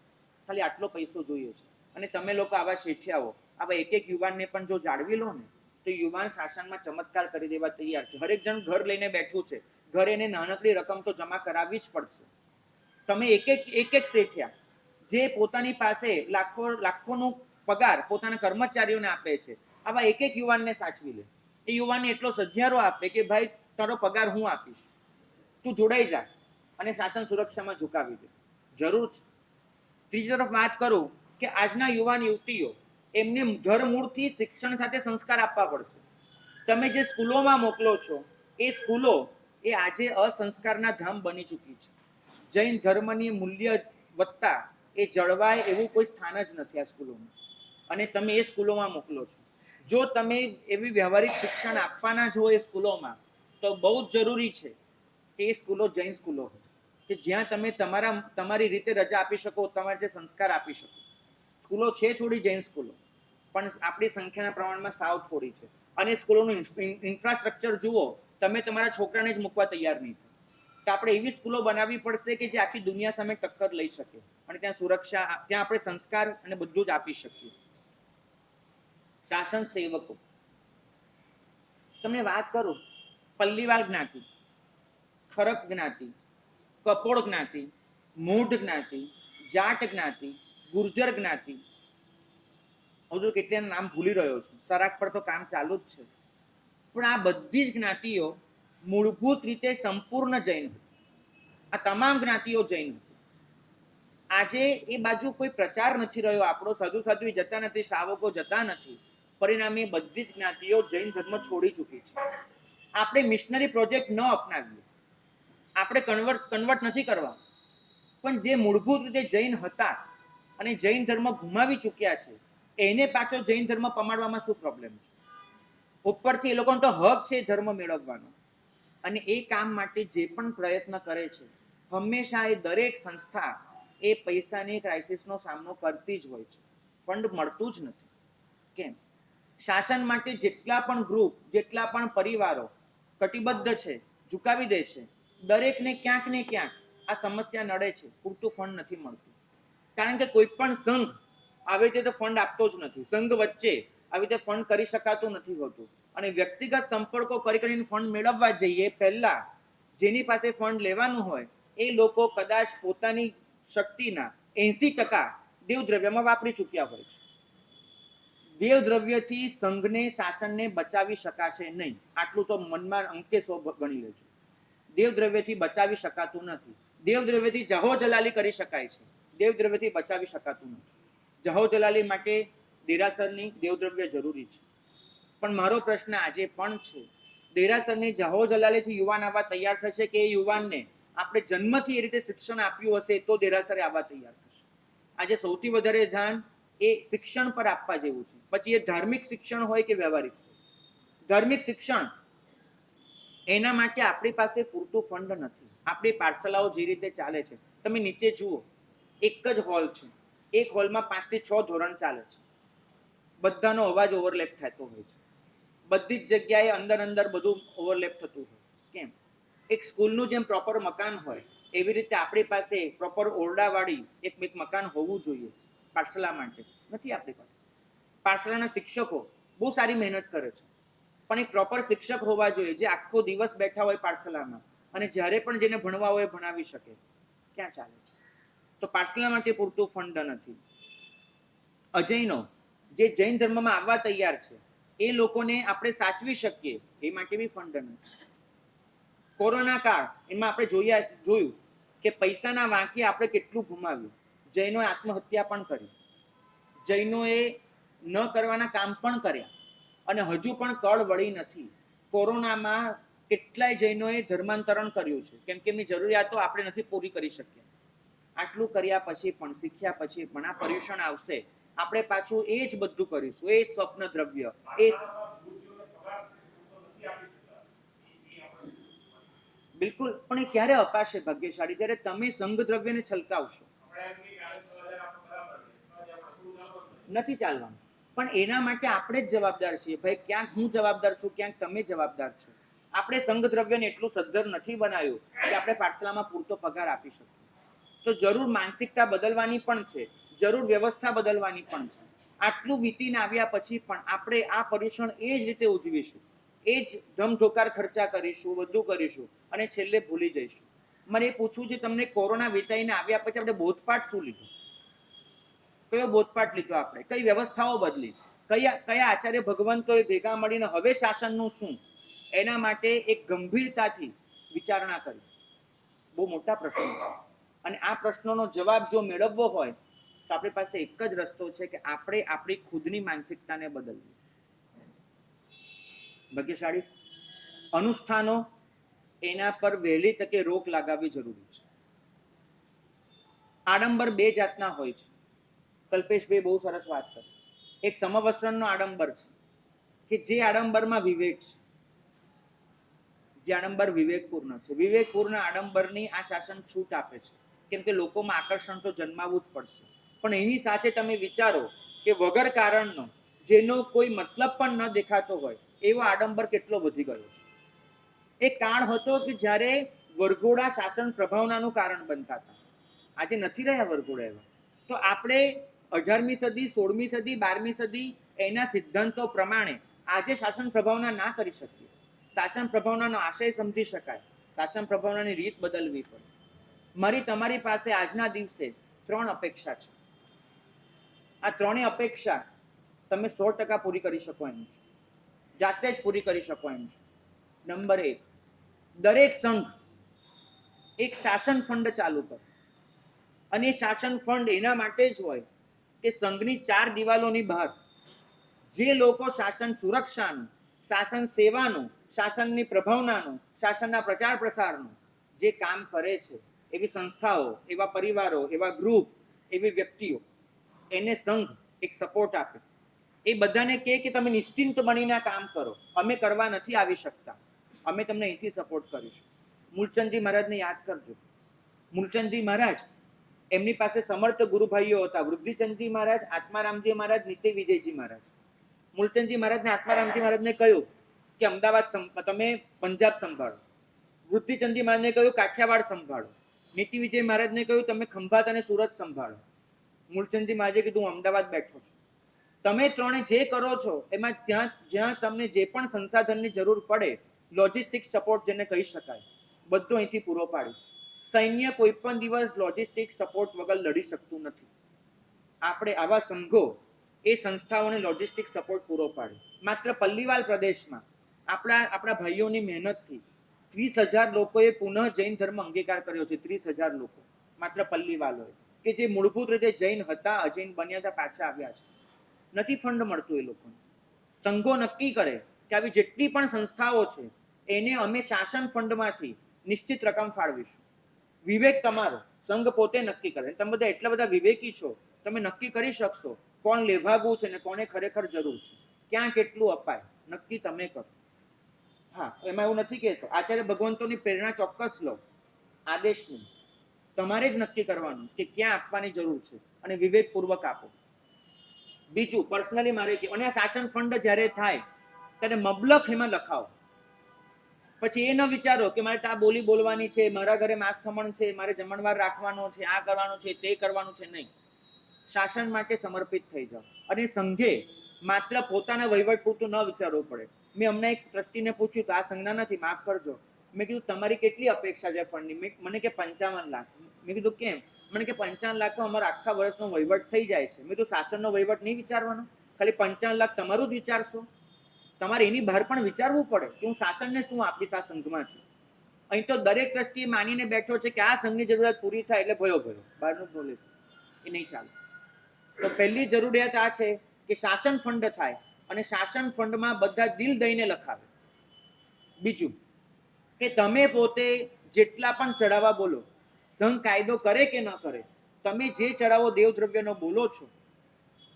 ખાલી આટલો પૈસો જોઈએ છે. અને તમે લોકો આવા શેઠિયાઓ, આવા એક યુવાનને પણ જો જાળવી લો ને, તો યુવાન શાસનમાં ચમત્કાર કરી દેવા તૈયાર છે. હરેક જણ ઘર લઈને બેઠું છે, ઘરે એને નાનકડી રકમ તો જમા કરાવવી જ પડશે. તમે એક શેઠિયા જે પોતાની પાસે લાખોનો પગાર પોતાના કર્મચારીઓને આપે છે, આવા એક યુવાનને સાચવી લે. એ યુવાનને એટલો સધિયારો આપે કે ભાઈ, તારો પગાર હું આપીશ, તું જોડાઈ જા, અને શાસન સુરક્ષામાં ઝુકાવી દે. જરૂર છે. ત્રીજી તરફ વાત કરું કે આજના યુવાન યુવતીઓ, એમને ધરમૂળથી શિક્ષણ સાથે સંસ્કાર આપવા પડશે. તમે જે સ્કૂલોમાં મોકલો છો, એ સ્કૂલો એ આજે અસંસ્કારના ધામ બની ચૂકી છે. જૈન ધર્મની મૂલ્ય વત્તા એ જળવાય એવું કોઈ સ્થાન જ નથી આ સ્કૂલોમાં, અને તમે એ સ્કૂલોમાં મોકલો છો. જો તમે એવી વ્યવહારિક શિક્ષણ આપવાના છો એ સ્કૂલોમાં, તો બહુ જ જરૂરી છે કે એ સ્કૂલો જૈન સ્કૂલો હોય, કે જ્યાં તમે તમારી રીતે રજા આપી શકો, તમારે જે સંસ્કાર આપી શકો. સ્કૂલો છે થોડી જૈન સ્કૂલો, પણ આપણી સંખ્યાના પ્રમાણમાં સાવ થોડી છે. અને સ્કૂલોનું ઇન્ફ્રાસ્ટ્રક્ચર જુઓ, તમે તમારા છોકરાને જ મૂકવા તૈયાર નહીં થાય. તો આપણે એવી સ્કૂલો બનાવવી પડશે કે જે આખી દુનિયા સામે ટક્કર લઈ શકે, અને ત્યાં સુરક્ષા, ત્યાં આપણે સંસ્કાર અને બધું જ આપી શકીએ. શાસન સેવકો, તમને વાત કરું, પલ્લીવાલ જ્ઞાતિ, ખરક જ્ઞાતિ, કપોળ જ્ઞાતિ, મૂઢ જ્ઞાતિ, જાટ જ્ઞાતિ, ગુર્જર જ્ઞાતિ, હજુ કેટલાના નામ ભૂલી રહ્યો છું, સરાક પર તો કામ ચાલુ જ છે. પણ આ બધી જ જ્ઞાતિઓ મૂળભૂત રીતે સંપૂર્ણ જૈન હતી. આ તમામ જ્ઞાતિઓ જૈન હતી. આજે એ બાજુ કોઈ પ્રચાર નથી રહ્યો આપણો, સાધુ જતા નથી, શ્રાવકો જતા નથી. પરિણામે બધી જ જ્ઞાતિઓ જૈન ધર્મ છોડી ચૂકી છે. આપણે મિશનરી પ્રોજેક્ટ ન અપનાવીએ, આપણે કન્વર્ટ નથી કરવા, પણ જે મૂળભૂત રીતે જૈન હતા અને જૈન ધર્મ ગુમાવી ચૂક્યા છે, એને પાછો જૈન ધર્મ પમાડવામાં શું પ્રોબ્લેમ છે? ઉપરથી એ લોકોનો તો હક છે ધર્મ મેળવવાનો. અને એ કામ માટે જે પણ પ્રયત્ન કરે છે, હંમેશા એ દરેક સંસ્થા એ પૈસાની ક્રાઇસિસનો સામનો કરતી જ હોય છે. ફંડ મળતું જ નથી. કેમ? શાસન માટે જેટલા પણ ગ્રુપ, જેટલા પણ પરિવારો કટિબદ્ધ છે, ઝુકાવી દે છે, દરેકને ક્યાંક ને ક્યાંક આ સમસ્યા નડે છે, પૂરતું ફંડ નથી મળતું. કારણ કે કોઈ પણ સંઘ આવી રીતે ફંડ આપતો જ નથી. સંઘ વચ્ચે આવી રીતે ફંડ કરી શકાતું નથી હોતું. અને વ્યક્તિગત સંપર્કો કરીને ફંડ મેળવવા જઈએ, પહેલા જેની પાસે ફંડ લેવાનું હોય એ લોકો કદાચ પોતાની શક્તિના 80% દેવદ્રવ્યમાં વાપરી ચૂક્યા હોય છે. દેવ દ્રવ્યથી સંઘને શાસનને બચાવી શકાશે નહીં. આટલું તો મનમાં અંકે 100 ગણી લેજો. દેવ દ્રવ્યથી બચાવી શકાતું નથી. દેવ દ્રવ્યથી જહો જલાલી કરી શકાય છે, દેવ દ્રવ્યથી બચાવી શકાતું નથી. જહો જલાલી માટે દેરાસરની દેવદ્રવ્ય જરૂરી છે. પણ મારો પ્રશ્ન આજે પણ છે, દેરાસરની જહો જલાલીથી યુવાન આવવા તૈયાર થશે કે એ યુવાનને આપણે જન્મથી એ રીતે શિક્ષણ આપ્યું હશે તો દેરાસરે આવવા તૈયાર થશે? આજે સૌથી વધારે ધ્યાન એ શિક્ષણ પર આપવા જેવું છે. પછી એ ધાર્મિક શિક્ષણ હોય કે વ્યવહારિક. ધાર્મિક શિક્ષણ એના માટે આપણી પાસે પૂરતું ફંડ નથી. આપણી પાઠશાલાઓ જે રીતે ચાલે છે, તમે નીચે જુઓ, એક જ હોલ છે, એક હોલમાં 5 થી 6 ધોરણ ચાલે છે. બધાનો અવાજ ઓવરલેપ થતો હોય છે. બધી જ જગ્યાએ અંદર બધું ઓવરલેપ થતું હોય. કેમ? એક સ્કૂલનું જેમ પ્રોપર મકાન હોય એવી રીતે આપણી પાસે પ્રોપર ઓરડાવાળી એક મકાન હોવું જોઈએ પાઠશાલા માટે. નથી આપણી પાસે. પાઠશાલાના શિક્ષકો બહુ સારી મહેનત કરે છે, પણ એક પ્રોપર શિક્ષક હોવા જોઈએ જે આખો દિવસ બેઠા હોય પાઠશાલામાં અને જ્યારે પણ જેને ભણવા હોય ભણાવી શકે. ક્યાં ચાલે છે? તો પાઠશાલા માટે પૂરતું ફંડ નથી. અજૈનો જે જૈન ધર્મમાં આવવા તૈયાર છે એ લોકોને આપણે સાચવી શકીએ એ માટે બી ફંડ નથી. કોરોના કાળ એમાં આપણે જોયું કે પૈસાના વાંકે આપણે કેટલું ગુમાવ્યું. જૈનોએ આત્મહત્યા પણ કરી, જૈનોએ ન કરવાના કામ પણ કર્યા અને હજુ પણ કળ વળી નથી. કોરોનામાં કેટલાય જૈનોએ ધર્માંતરણ કર્યું છે કેમ કે એમની જરૂરિયાતો આપણે નથી પૂરી કરી શક્યા. આટલું કર્યા પછી પણ, શીખ્યા પછી પણ આ પર્યુષણ આવશે, આપણે પાછું એ જ બધું કરીશું, એ જ સ્વપ્ન દ્રવ્ય. એ બિલકુલ, પણ એ ક્યારે અપાશે ભાગ્યશાળી? જ્યારે તમે સંઘ દ્રવ્યને છલકાવશો. નથી ચાલવાનું. પણ એના માટે આપણે જ જવાબદાર છીએ ભાઈ. ક્યાંક હું જવાબદાર છું, ક્યાંક તમે જવાબદાર છો. આપણે સંઘ દ્રવ્યને એટલું સદ્ધર નથી બનાવ્યું કે આપણે પાઠશાલામાં પૂરતો પગાર આપી શકીએ. તો જરૂર માનસિકતા બદલવાની પણ છે, જરૂર વ્યવસ્થા બદલવાની પણ છે. આટલું વીતીને આવ્યા પછી પણ આપણે આ પર્યુષણ એ જ રીતે ઉજવીશું, એ જ ધમધોકાર ખર્ચા કરીશું, બધું કરીશું અને છેલ્લે ભૂલી જઈશું. મારે એ પૂછવું છે તમને, કોરોના વીતાઈને આવ્યા પછી આપણે બોધપાઠ શું લીધો? કયો બોધપાઠ લીધો? આપણે કઈ વ્યવસ્થાઓ બદલી? કયા આચાર્ય ભગવંતોએ ભેગા મળીને હવે શાસનનું શું એના માટે એક ગંભીરતાથી વિચારણા કરી? બહુ મોટા પ્રશ્નો છે અને આ પ્રશ્નોનો જવાબ જો મેળવવો હોય તો આપણી પાસે એક જ રસ્તો છે કે આપણે આપણી ખુદની માનસિકતાને બદલવી. ભાગ્યશાળી અનુષ્ઠાનો એના પર વહેલી તકે રોક લગાવવી જરૂરી છે. આડંબર બે જાતના હોય છે. કલ્પેશભાઈ બહુ સરસ વાત કરી. એક સમવસ્ત્રનો આડંબર છે કે જે આડંબરમાં વિવેક છે, જે આડંબર વિવેકપૂર્ણ છે. વિવેકપૂર્ણ આડંબરની આ શાસન છૂટ આપે છે કેમ કે લોકોમાં આકર્ષણ તો જન્માવવું જ પડશે. પણ એની સાથે તમે વિચારો કે વગર કારણનો, જેનો કોઈ મતલબ પણ ન દેખાતો હોય એવો આડંબર કેટલો વધી ગયો છે. એક કાળ હતો કે જ્યારે વરઘોડા શાસન પ્રભાવનાનું કારણ બનતા હતા. આજે નથી રહ્યા વરઘોડા એવા. તો આપણે 18મી સદી, 16મી સદી, 12મી સદી એના સિદ્ધાંતો પ્રમાણે આજે શાસન પ્રભાવના ના કરી શકીએ. શાસન પ્રભાવનાનો આશય સમજી શકાય, શાસન પ્રભાવનાની રીત બદલવી પડે. મારી તમારી પાસે આજના દિવસે 3 અપેક્ષા છે. આ 3 અપેક્ષા તમે 100% પૂરી કરી શકો એમ છો, જાતે જ પૂરી કરી શકો એમ છો. નંબર 1, દરેક સંઘ એક શાસન ફંડ ચાલુ કરે અને શાસન ફંડ એના માટે જ હોય કે સંઘની 4 દિવાલોની બહાર જે લોકો શાસન સુરક્ષાનું, શાસન સેવાનું, શાસનની પ્રભાવનાનું, શાસનના પ્રચાર પ્રસારનું જે કામ કરે છે એવી સંસ્થાઓ, એવા પરિવારો, એવા ગ્રુપ, એવી વ્યક્તિઓ, એને સંઘ એક સપોર્ટ આપે. એ બધાને કહે કે તમે નિશ્ચિંત બનીને કામ કરો, અમે કરવા નથી આવી શકતા, અમે તમને અહીંથી સપોર્ટ કરીશું. મૂલચંદજી મહારાજને યાદ કરજો. મૂલચંદજી મહારાજ, એમની પાસે સમર્થ ગુરુભાઈઓ હતા. વૃદ્ધિચંદજી મહારાજ, આત્મારામજી મહારાજ, નીતિ વિજયજી મહારાજ. મૂલચંદજી મહારાજને આત્મારામજી મહારાજને કહ્યું કે અમદાવાદ તમે પંજાબ સંભાળો. વૃદ્ધિચંદજી મહારાજને કહ્યું કાઠિયાવાડ સંભાળો. નીતિ વિજય મહારાજને કહ્યું તમે ખંભાત અને સુરત સંભાળો. મૂલચંદજી મહારાજે કીધું હું અમદાવાદ બેઠો છું. તમે ત્રણે જે કરો છો એમાં જ્યાં તમને જે પણ સંસાધનની જરૂર પડે, લોજિસ્ટિક સપોર્ટ જેને કહી શકાય, બધું અહીંથી પૂરો પાડીશ. સૈન્ય કોઈ પણ દિવસ લોજિસ્ટિક સપોર્ટ વગર લડી શકતું નથી. આપણે આવા સંઘો એ સંસ્થાઓને લોજિસ્ટિક સપોર્ટ પૂરો પાડે. માત્ર પલ્લીવાલ પ્રદેશમાં આપણા ભાઈઓની મહેનતથી 30,000 લોકોએ પુનઃ જૈન ધર્મ અંગીકાર કર્યો છે. 30,000 લોકો માત્ર પલ્લીવાલોએ, કે જે મૂળભૂત રીતે જૈન હતા, અજૈન બન્યા હતા, પાછા આવ્યા છે. નથી ફંડ મળતું એ લોકોને. સંઘો નક્કી કરે કે આવી જેટલી પણ સંસ્થાઓ છે એને અમે શાસન ફંડમાંથી નિશ્ચિત રકમ ફાળવીશું. વિવેક તમારો, સંઘ પોતે નક્કી કરે. તમે બધા એટલા બધા વિવેકી છો, તમે નક્કી કરી શકશો કોણ લેભાગું છે ને કોને ખરેખર જરૂર છે, ક્યાં કેટલું અપાય, નક્કી તમે કરો. હા, એમાં એવું નથી કહેતો આચાર્ય ભગવંતોની પ્રેરણા ચોક્કસ લો, આદેશની. તમારે જ નક્કી કરવાનું કે ક્યાં આપવાની જરૂર છે અને વિવેકપૂર્વક આપો. બીજું પર્સનલી મારે કે અને આ શાસન ફંડ જ્યારે થાય ત્યારે મબલખ એમાં લખાવો. પછી એ ન વિચારો કે મારે આ બોલી બોલવાની છે, મારા ઘરે માંસ ખમણ છે, મારે જમણવાર રાખવાનો છે, આ કરવાનું છે, તે કરવાનું છે. નહીં, શાસન માટે સમર્પિત થઈ જાઓ. અને સંઘે માત્ર પોતાના વહીવટ પૂરતું ન વિચારવું પડે. મેં હમણાં એક ટ્રસ્ટીને પૂછ્યું તો આ સંઘના નથી, માફ કરજો. મેં કીધું તમારી કેટલી અપેક્ષા છે ફંડની? મને કે 55 લાખ. મેં કીધું કેમ? મને કે 55 લાખમાં અમારા આખા વર્ષનો વહીવટ થઈ જાય છે. મેં કીધું શાસનનો વહીવટ નહીં વિચારવાનો? ખાલી 55 લાખ તમારું જ વિચારશો? તમારે એની બહાર પણ વિચારવું પડે કે હું શાસનને શું આપીશ આ સંઘમાંથી. અહીં તો દરેક ટ્રસ્ટી માનીને બેઠો છે કે આ સંઘની જરૂરિયાત પૂરી થાય એટલે ભયો બહારનું નોલેજ એ નહીં ચાલે. તો પહેલી જરૂરિયાત આ છે કે શાસન ફંડ થાય અને શાસન ફંડમાં બધા દિલ દઈને લખાવે. બીજું કે તમે પોતે જેટલા પણ ચડાવવા બોલો, સંઘ કાયદો કરે કે ન કરે, તમે જે ચડાવો દેવદ્રવ્યનો બોલો છો,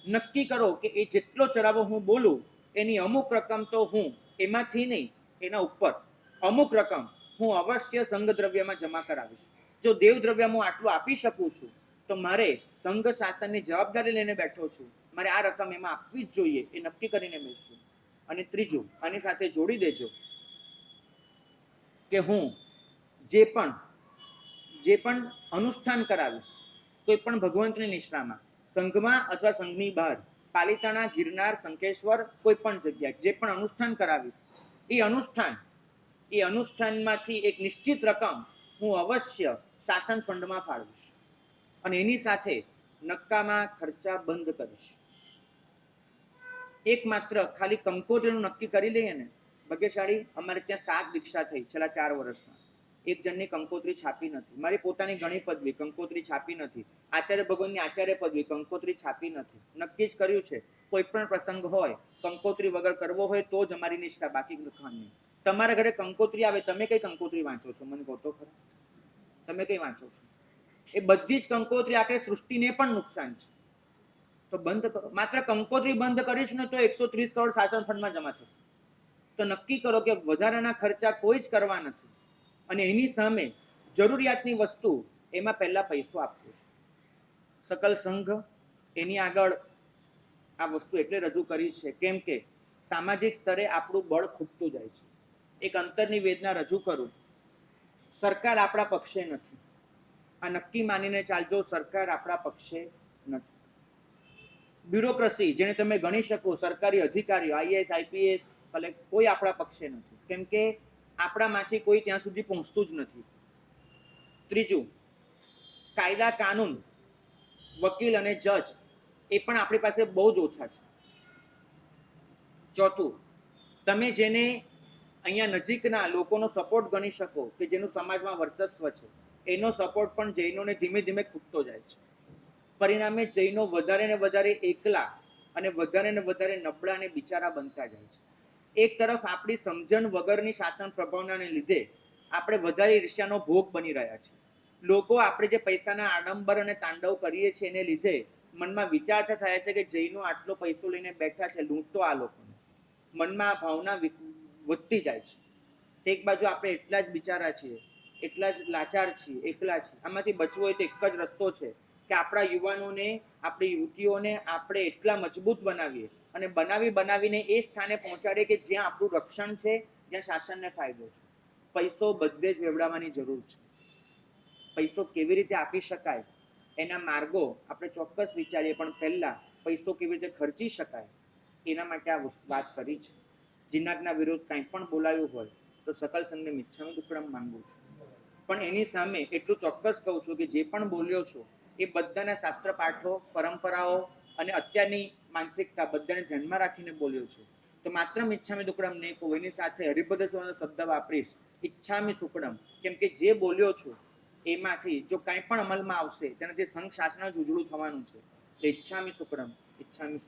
નક્કી કરો કે એ જેટલો ચડાવો હું બોલું એની અમુક રકમ તો હું એમાંથી નહીં, એના ઉપર અમુક રકમ હું અવશ્ય સંઘ દ્રવ્યમાં જમા કરાવીશ. જો દેવદ્રવ્ય હું આટલું આપી શકું છું તો મારે સંઘ શાસનની જવાબદારી લઈને બેઠો છું, મારે આ રકમ એમાં આપવી જ જોઈએ, એ નક્કી કરીને બેસવું. અને ત્રીજું, આની સાથે જોડી દેજો કે હું જે પણ અનુષ્ઠાન કરાવીશ કોઈ પણ ભગવંતની નિશ્રામાં, સંઘમાં અથવા સંઘની બહાર, પાલિતાણા, ગિરનાર, શંખેશ્વર, કોઈ પણ જગ્યાએ જે પણ અનુષ્ઠાન કરાવીશ એ અનુષ્ઠાનમાંથી એક નિશ્ચિત રકમ હું અવશ્ય શાસન ફંડમાં ફાળવીશ અને એની સાથે નક્કામાં ખર્ચા બંધ કરીશ. એકમાત્ર ખાલી કંકોત્રીનું નક્કી કરી લઈએ ને, ભાગ્યશાળી અમારે ત્યાં 7 દીક્ષા થઈ છેલ્લા 4 વર્ષમાં. એક જણની કંકોત્રી છાપી નથી. મારી પોતાની ઘણી પદવી, કંકોત્રી છાપી નથી. આચાર્ય ભગવાનની આચાર્ય પદવી, કંકોત્રી છાપી નથી. નક્કી જ કર્યું છે કોઈ પણ પ્રસંગ હોય કંકોત્રી વગર કરવો હોય તો જ અમારી નિષ્ઠા, બાકી નહીં. તમારા ઘરે કંકોત્રી આવે, તમે કઈ કંકોત્રી વાંચો છો? મને કહો તો ખરા, તમે કઈ વાંચો છો? એ બધી જ કંકોત્રી આખરે સૃષ્ટિને પણ નુકસાન છે. તો બંધ કરો. માત્ર કંકોત્રી બંધ કરીશ ને તો 130 કરોડ શાસન ફંડમાં જમા થશે. તો નક્કી કરો કે વધારાના ખર્ચા કોઈ જ કરવા નથી અને એની સામે જરૂરિયાતની વસ્તુ એમાં પહેલા પૈસો આપવો છે. સકલ સંઘ એની આગળ આ વસ્તુ એટલે રજૂ કરી છે કેમ કે સામાજિક સ્તરે આપણું બળ ખૂટતું જાય છે. એક અંતરની વેદના રજૂ કરું, સરકાર આપણા પક્ષે નથી. આ નક્કી માનીને ચાલજો, સરકાર આપણા પક્ષે નથી. બ્યુરોક્રસી જેને તમે ગણી શકો, સરકારી અધિકારીઓ, આઈએએસ, આઈપીએસ, કલેક્ટર, કોઈ આપણા પક્ષે નથી કેમ કે આપણામાંથી કોઈ ત્યાં સુધી પહોંચતું જ નથી. ત્રીજું, કાયદા કાનૂન, વકીલ અને જજ એ પણ આપણી પાસે બહુ જ ઓછા છે. ચોથું, તમે જેને અહીંયા નજીકના લોકોનો સપોર્ટ ગણી શકો કે જેનું સમાજમાં વર્ચસ્વ છે, એનો સપોર્ટ પણ જૈનોને ધીમે ધીમે ખૂટતો જાય છે. પરિણામે જૈનો વધારે ને વધારે એકલા અને વધારે ને વધારે નબળા અને બિચારા બનતા જાય છે. એક તરફ આપણી સમજણ વગરની શાસન પ્રભાવનાને લીધે આપણે વધારે ઈર્ષ્યાનો ભોગ બની રહ્યા છીએ. લોકો આપણે જે પૈસાના આડંબર અને તાંડવ કરીએ છીએ એને લીધે મનમાં વિચાર થાય છે કે જૈનો આટલો પૈસો લઈને બેઠા છે, લૂંટતો આ લોકોને. મનમાં આ ભાવના વધતી જાય છે. એક બાજુ આપણે એટલા જ બિચારા છીએ, એટલા જ લાચાર છીએ, એકલા છીએ. આમાંથી બચવું હોય તો એક જ રસ્તો છે કે આપણા યુવાનોને, આપણી યુવતીઓને આપણે એટલા મજબૂત બનાવીએ અને બનાવીને એ સ્થાને પહોંચાડીએ કે જ્યાં આપણું રક્ષણ છે, જ્યાં શાસનને ફાયદો છે. પૈસો બધે જ વેવડાવવાની જરૂર છે. પૈસો કેવી રીતે આપી શકાય એના માર્ગો આપણે ચોક્કસ વિચારીએ, પણ પહેલા પૈસો કેવી રીતે ખર્ચી શકાય એના માટે આ વાત કરી છે. જીનાગના વિરુદ્ધ કંઈ પણ બોલાયું હોય તો સકલ સંઘને મિચ્છામી દુક્કડમ માંગુ છું, પણ એની સામે એટલું ચોક્કસ કહું છું કે જે પણ બોલ્યો છો એ બધાના શાસ્ત્ર પાઠો, પરંપરાઓ અને અત્યારની માનસિકતા બધાને ધ્યાનમાં રાખીને બોલ્યો છું. તો માત્ર ઈચ્છામી દુક્કડમ નહીં કહું, એની સાથે હરિપદ સ્વામીનો શબ્દ વાપરીશ, ઈચ્છામી સુકડમ. કેમ કે જે બોલ્યો છું એમાંથી જો કંઈ પણ અમલમાં આવશે તેનાથી સંઘ શાસન જ ઉજળું થવાનું છે. ઈચ્છામી સુકડમ, ઈચ્છામી